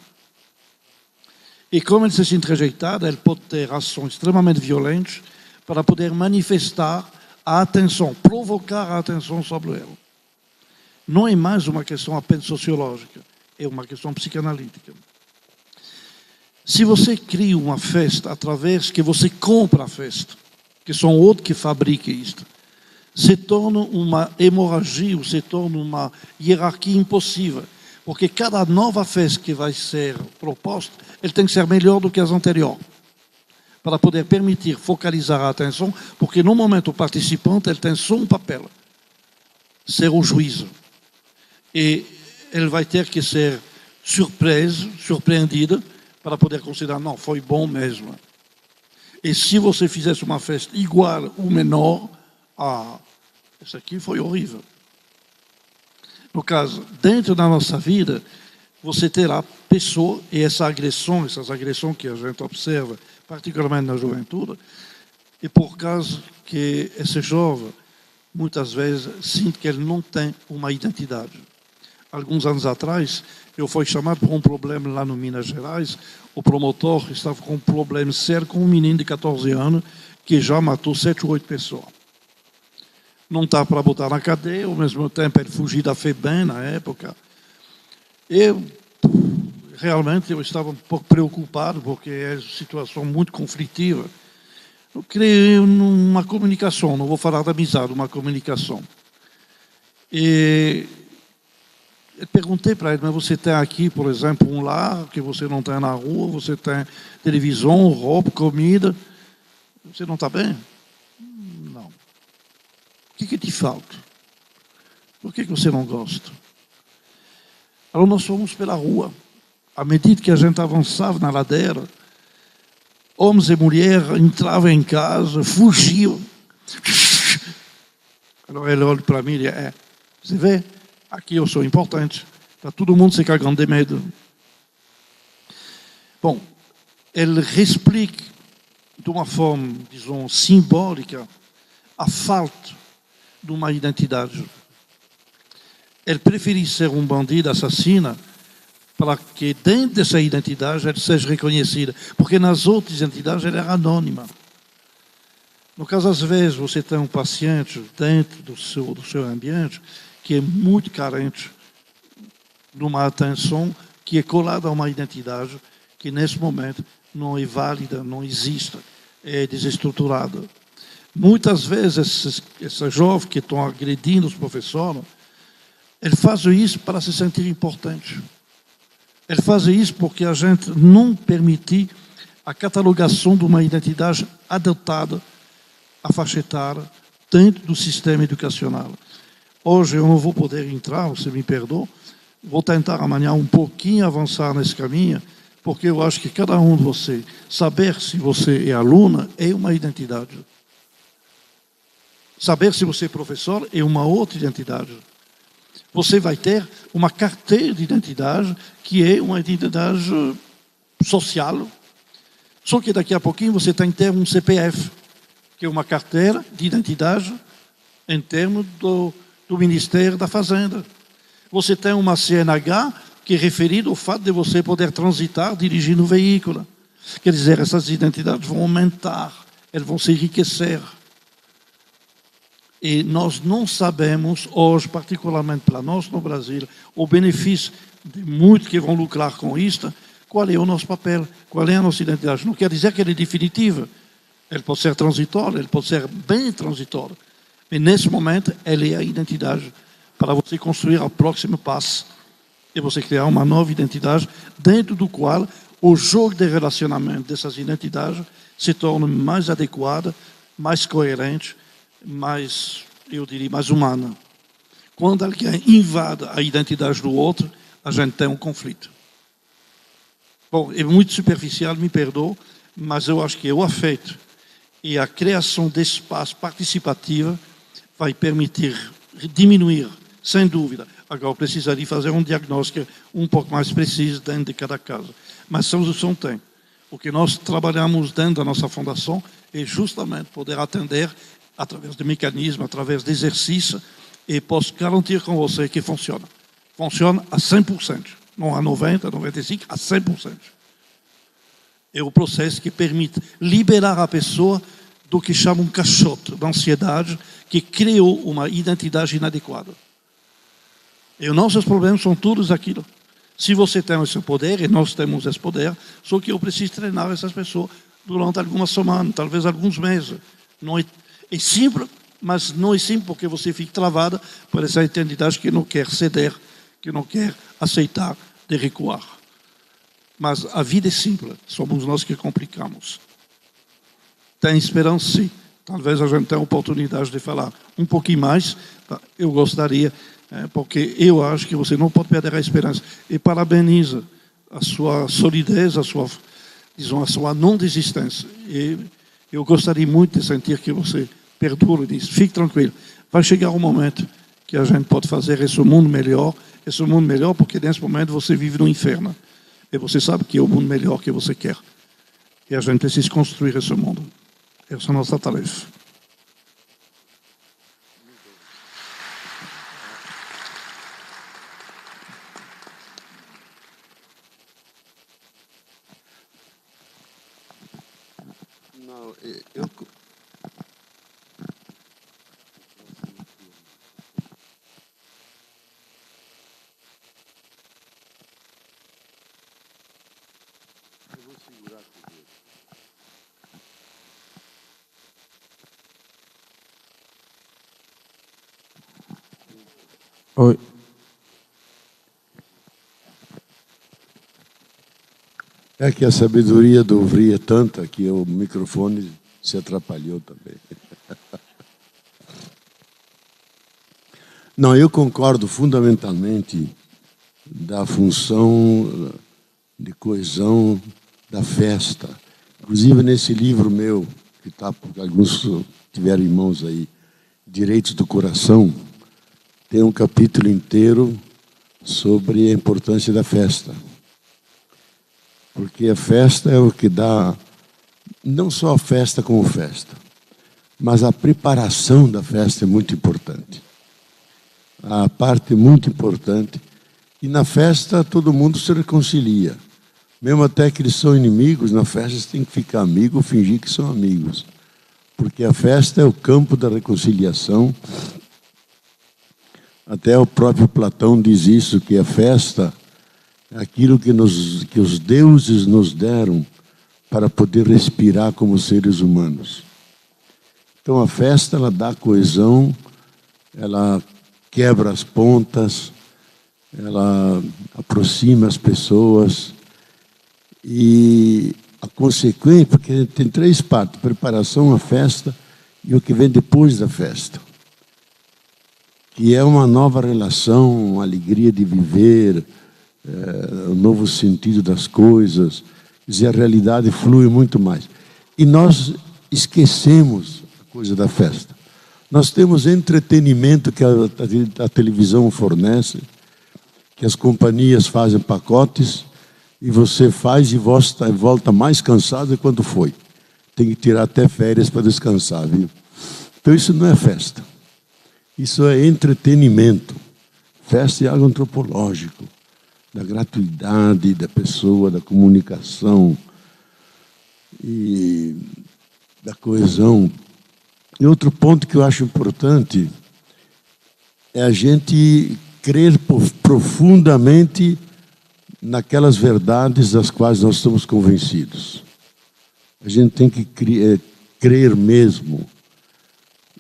E como ele se sente rejeitado, ele pode ter ações extremamente violentas para poder manifestar a atenção, provocar a atenção sobre ele. Não é mais uma questão apenas sociológica, é uma questão psicanalítica. Se você cria uma festa através que você compra a festa, que são outros que fabricam isto, se torna uma hemorragia, se torna uma hierarquia impossível. Porque cada nova festa que vai ser proposta, ele tem que ser melhor do que as anteriores. Para poder permitir focalizar a atenção, porque no momento o participante ele tem só um papel, ser o juízo. E ele vai ter que ser surpreendido, para poder considerar, não, foi bom mesmo. E se você fizesse uma festa igual ou menor, isso aqui foi horrível. No caso, dentro da nossa vida, você terá pessoa, e essas agressões que a gente observa, particularmente na juventude, e por causa que esse jovem, muitas vezes, sente que ele não tem uma identidade. Alguns anos atrás, eu fui chamado por um problema lá no Minas Gerais, o promotor estava com um problema sério com um menino de 14 anos, que já matou 7 ou 8 pessoas. Não está para botar na cadeia, ao mesmo tempo ele fugiu da FEBEM na época. Realmente eu estava um pouco preocupado, porque é uma situação muito conflitiva. Eu criei uma comunicação, não vou falar da amizade, uma comunicação. E eu perguntei para ele, mas você tem aqui, por exemplo, um lar que você não tem na rua, você tem televisão, roupa, comida, você não está bem? O que te falta? Por que você não gosta? Então, nós fomos pela rua. À medida que a gente avançava na ladeira, homens e mulheres entravam em casa, fugiam. Então, ele olha para mim e diz, você vê, aqui eu sou importante. Está todo mundo se cagando de medo. Bom, ele explica de uma forma, disons, simbólica a falta de uma identidade. Ele preferia ser um bandido assassino para que dentro dessa identidade ele seja reconhecido, porque nas outras identidades ele era anônima. No caso, às vezes, você tem um paciente dentro do seu ambiente que é muito carente de uma atenção que é colada a uma identidade que, nesse momento, não é válida, não existe, é desestruturada. Muitas vezes, esses jovens que estão agredindo os professores, eles fazem isso para se sentir importantes. Eles fazem isso porque a gente não permite a catalogação de uma identidade adotada, a faixa etária, dentro do sistema educacional. Hoje eu não vou poder entrar, você me perdoa, vou tentar amanhã um pouquinho avançar nesse caminho, porque eu acho que cada um de vocês, saber se você é aluna é uma identidade. Saber se você é professor é uma outra identidade. Você vai ter uma carteira de identidade que é uma identidade social. Só que daqui a pouquinho você tem que ter um CPF, que é uma carteira de identidade em termos do Ministério da Fazenda. Você tem uma CNH que é referida ao fato de você poder transitar dirigindo o veículo. Quer dizer, essas identidades vão aumentar, elas vão se enriquecer. E nós não sabemos hoje, particularmente para nós no Brasil, o benefício de muitos que vão lucrar com isto, qual é o nosso papel, qual é a nossa identidade. Não quer dizer que ela é definitiva. Ele pode ser transitório, ele pode ser bem transitório. Mas nesse momento, ela é a identidade para você construir o próximo passo e você criar uma nova identidade dentro do qual o jogo de relacionamento dessas identidades se torna mais adequado, mais coerente, mais, eu diria, mais humana. Quando alguém invade a identidade do outro, a gente tem um conflito. Bom, é muito superficial, me perdoe, mas eu acho que o afeto e a criação de espaço participativo vai permitir diminuir, sem dúvida. Agora, eu precisaria fazer um diagnóstico um pouco mais preciso dentro de cada caso. Mas a solução tem. O que nós trabalhamos dentro da nossa fundação é justamente poder atender através de mecanismos, através de exercício, e posso garantir com você que funciona. Funciona a 100%. Não a 90%, a 95%, a 100%. É o processo que permite liberar a pessoa do que chama um caixote de ansiedade que criou uma identidade inadequada. E os nossos problemas são todos aquilo. Se você tem esse poder, e nós temos esse poder, só que eu preciso treinar essas pessoas durante algumas semanas, talvez alguns meses. Não é simples, mas não é simples porque você fica travada por essa identidade que não quer ceder, que não quer aceitar de recuar. Mas a vida é simples, somos nós que complicamos. Tem esperança, sim. Talvez a gente tenha a oportunidade de falar um pouquinho mais. Eu gostaria, porque eu acho que você não pode perder a esperança. E parabenizo a sua solidez, a sua não desistência. E eu gostaria muito de sentir que você perdure nisso. Fique tranquilo. Vai chegar um momento que a gente pode fazer esse mundo melhor. Esse mundo melhor porque nesse momento você vive no inferno. E você sabe que é o mundo melhor que você quer. E a gente precisa construir esse mundo. Essa é a nossa tarefa. Não, Oi. É que a sabedoria do ouvir é tanta que o microfone se atrapalhou também. Não, eu concordo fundamentalmente da função de coesão da festa. Inclusive nesse livro meu, que está, porque alguns tiveram em mãos aí, Direitos do Coração, tem um capítulo inteiro sobre a importância da festa. Porque a festa é o que dá, não só a festa como festa, mas a preparação da festa é muito importante. A parte muito importante. E na festa todo mundo se reconcilia. Mesmo até que eles são inimigos, na festa eles têm que ficar amigos ou fingir que são amigos. Porque a festa é o campo da reconciliação. Até o próprio Platão diz isso, que a festa é aquilo que os deuses nos deram para poder respirar como seres humanos. Então a festa, ela dá coesão, ela quebra as pontas, ela aproxima as pessoas. E a consequência, porque tem 3 partes: preparação, a festa e o que vem depois da festa, que é uma nova relação, uma alegria de viver, um novo sentido das coisas. Quer dizer, a realidade flui muito mais. E nós esquecemos a coisa da festa. Nós temos entretenimento que a televisão fornece, que as companhias fazem pacotes, e você faz e volta mais cansado de quando foi. Tem que tirar até férias para descansar, viu? Então isso não é festa. Isso é entretenimento. Festa é algo antropológico, da gratuidade da pessoa, da comunicação e da coesão. E outro ponto que eu acho importante é a gente crer profundamente naquelas verdades das quais nós estamos convencidos. A gente tem que crer mesmo.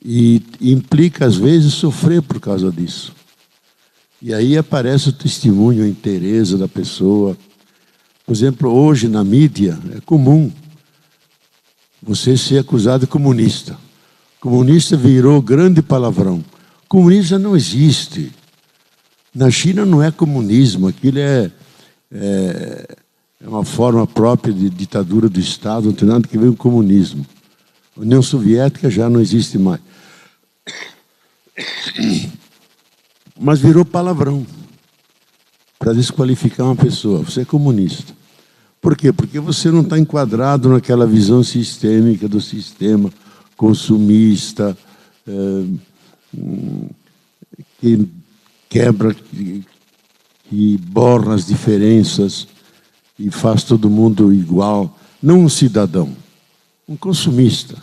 E implica, às vezes, sofrer por causa disso. E aí aparece o testemunho, a inteireza da pessoa. Por exemplo, hoje na mídia é comum você ser acusado de comunista. Comunista virou grande palavrão. Comunista não existe. Na China não é comunismo, aquilo é uma forma própria de ditadura do Estado, não tem nada que ver com o comunismo. A União Soviética já não existe mais. Mas virou palavrão para desqualificar uma pessoa. Você é comunista. Por quê? Porque você não está enquadrado naquela visão sistêmica do sistema consumista, que quebra, que borra as diferenças e faz todo mundo igual. Não um cidadão, um consumista.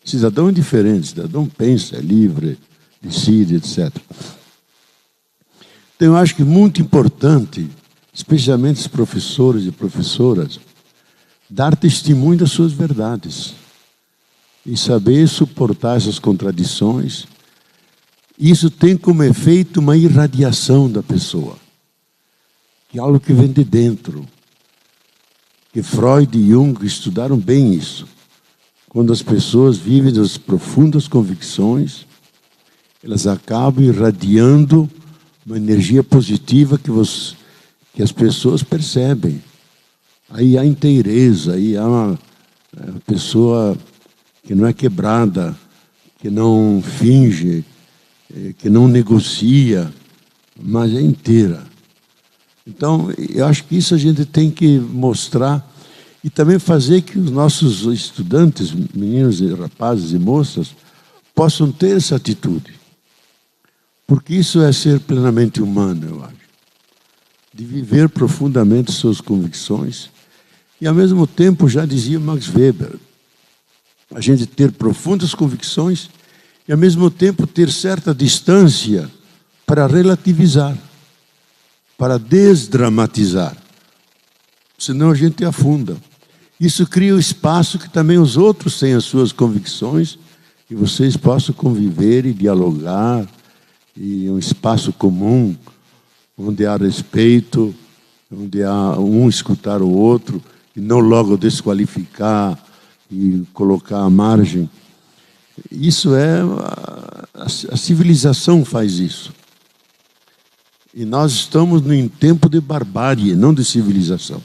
Cidadão é diferente, cidadão pensa, é livre, decide, etc. Então, eu acho que é muito importante, especialmente os professores e professoras, dar testemunho das suas verdades e saber suportar essas contradições. Isso tem como efeito uma irradiação da pessoa, que é algo que vem de dentro. Que Freud e Jung estudaram bem isso. Quando as pessoas vivem das profundas convicções, elas acabam irradiando uma energia positiva que as pessoas percebem. Aí há inteireza, aí há uma pessoa que não é quebrada, que não finge, que não negocia, mas é inteira. Então, eu acho que isso a gente tem que mostrar e também fazer que os nossos estudantes, meninos e rapazes e moças, possam ter essa atitude. Porque isso é ser plenamente humano, eu acho. De viver profundamente suas convicções e, ao mesmo tempo, já dizia Max Weber, a gente ter profundas convicções e, ao mesmo tempo, ter certa distância para relativizar, para desdramatizar. Senão a gente afunda. Isso cria um espaço que também os outros têm as suas convicções e vocês possam conviver e dialogar, e um espaço comum, onde há respeito, onde há um escutar o outro, e não logo desqualificar e colocar à margem. Isso é... A civilização faz isso. E nós estamos em tempo de barbárie, não de civilização.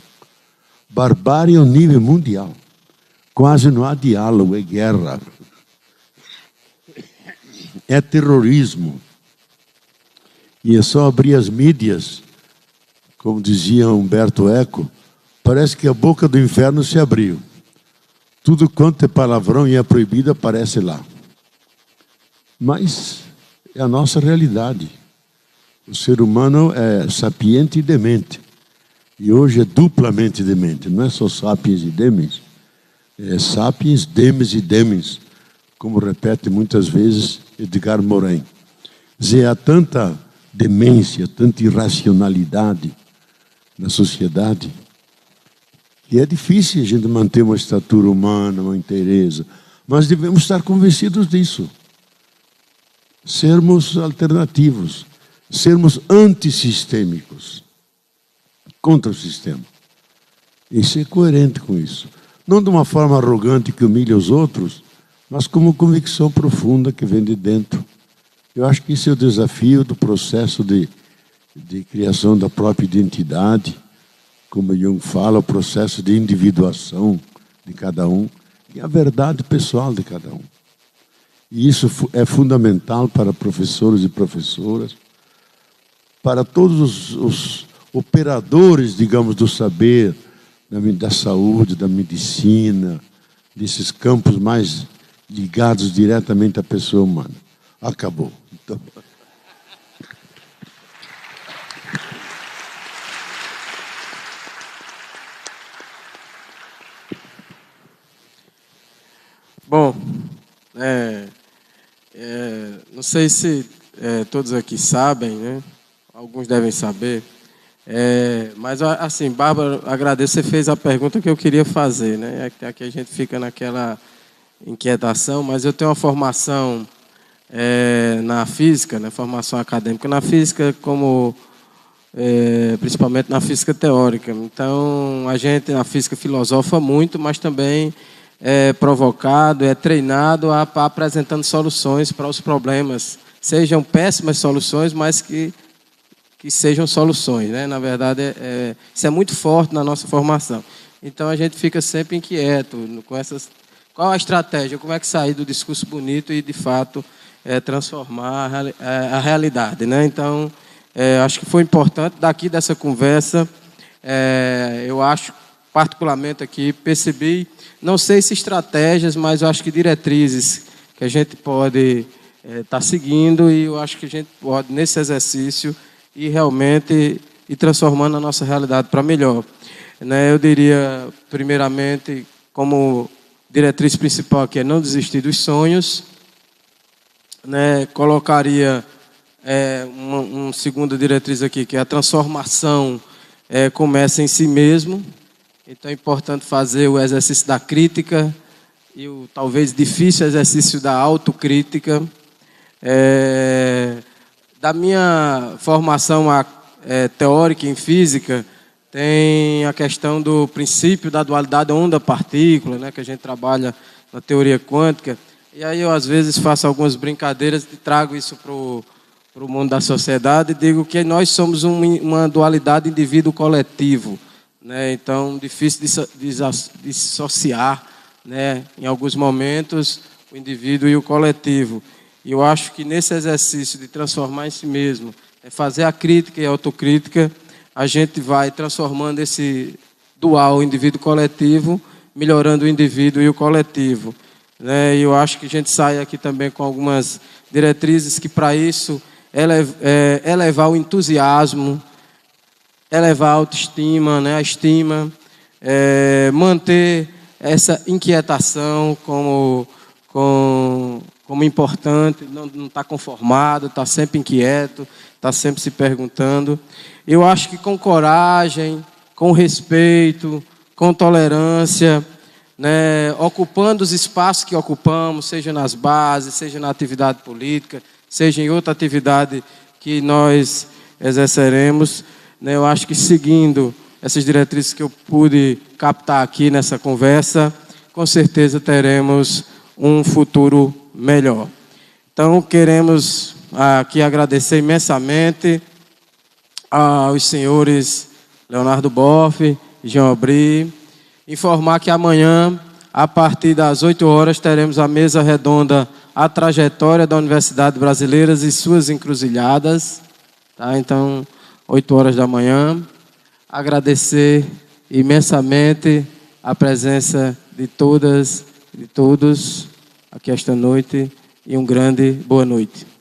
Barbárie ao nível mundial. Quase não há diálogo, é guerra. É terrorismo. E é só abrir as mídias, como dizia Humberto Eco, parece que a boca do inferno se abriu. Tudo quanto é palavrão e é proibido aparece lá. Mas é a nossa realidade. O ser humano é sapiente e demente. E hoje é duplamente demente. Não é só sapiens e demens. É sapiens, demes e demens. Como repete muitas vezes Edgar Morin. Quer dizer, há tanta demência, tanta irracionalidade na sociedade, que é difícil a gente manter uma estatura humana, uma inteireza. Mas devemos estar convencidos disso. Sermos alternativos, sermos antissistêmicos, contra o sistema. E ser coerente com isso. Não de uma forma arrogante que humilha os outros, mas com uma convicção profunda que vem de dentro. Eu acho que esse é o desafio do processo de criação da própria identidade, como Jung fala, o processo de individuação de cada um, e a verdade pessoal de cada um. E isso é fundamental para professores e professoras, para todos os operadores, digamos, do saber, da saúde, da medicina, desses campos mais ligados diretamente à pessoa humana. Acabou. Então... Bom, não sei se todos aqui sabem, né? Alguns devem saber, mas assim, Bárbara, agradeço, você fez a pergunta que eu queria fazer, né? Aqui a gente fica naquela inquietação, mas eu tenho uma formação na física, né? Formação acadêmica na física, principalmente na física teórica. Então, a gente na física filosofa muito, mas também é provocado, é treinado a apresentando soluções para os problemas, sejam péssimas soluções, mas que sejam soluções, né? Na verdade, isso é muito forte na nossa formação. Então, a gente fica sempre inquieto com essas. Qual a estratégia? Como é que sair do discurso bonito e, de fato, transformar a realidade, né? Então, acho que foi importante daqui dessa conversa. Eu acho, particularmente aqui, percebi, não sei se estratégias, mas eu acho que diretrizes que a gente pode estar seguindo, e eu acho que a gente pode, nesse exercício, ir realmente ir transformando a nossa realidade para melhor. Né? Eu diria, primeiramente, como diretriz principal aqui, é não desistir dos sonhos. Né? Colocaria uma segunda diretriz aqui, que é a transformação começa em si mesmo. Então é importante fazer o exercício da crítica e o talvez difícil exercício da autocrítica. Da minha formação teórica em física, tem a questão do princípio da dualidade onda-partícula, né, que a gente trabalha na teoria quântica. E aí eu, às vezes, faço algumas brincadeiras e trago isso para o mundo da sociedade e digo que nós somos uma dualidade indivíduo-coletivo. Né? Então, difícil de dissociar, né, em alguns momentos, o indivíduo e o coletivo. E eu acho que nesse exercício de transformar em si mesmo, fazer a crítica e a autocrítica, a gente vai transformando esse dual indivíduo-coletivo, melhorando o indivíduo e o coletivo. Né? E eu acho que a gente sai aqui também com algumas diretrizes que, para isso, elevar o entusiasmo, elevar a autoestima, né, a estima, manter essa inquietação como importante, não estar conformado, estar sempre inquieto, estar sempre se perguntando. Eu acho que com coragem, com respeito, com tolerância, né, ocupando os espaços que ocupamos, seja nas bases, seja na atividade política, seja em outra atividade que nós exerceremos, né, eu acho que seguindo essas diretrizes que eu pude captar aqui nessa conversa, com certeza teremos um futuro melhor. Então, queremos aqui agradecer imensamente aos senhores Leonardo Boff e Jean Aubry, informar que amanhã, a partir das 8 horas, teremos a mesa redonda A Trajetória da Universidade Brasileira e Suas Encruzilhadas. Tá? Então, 8 horas da manhã. Agradecer imensamente a presença de todas e todos aqui esta noite e grande boa noite.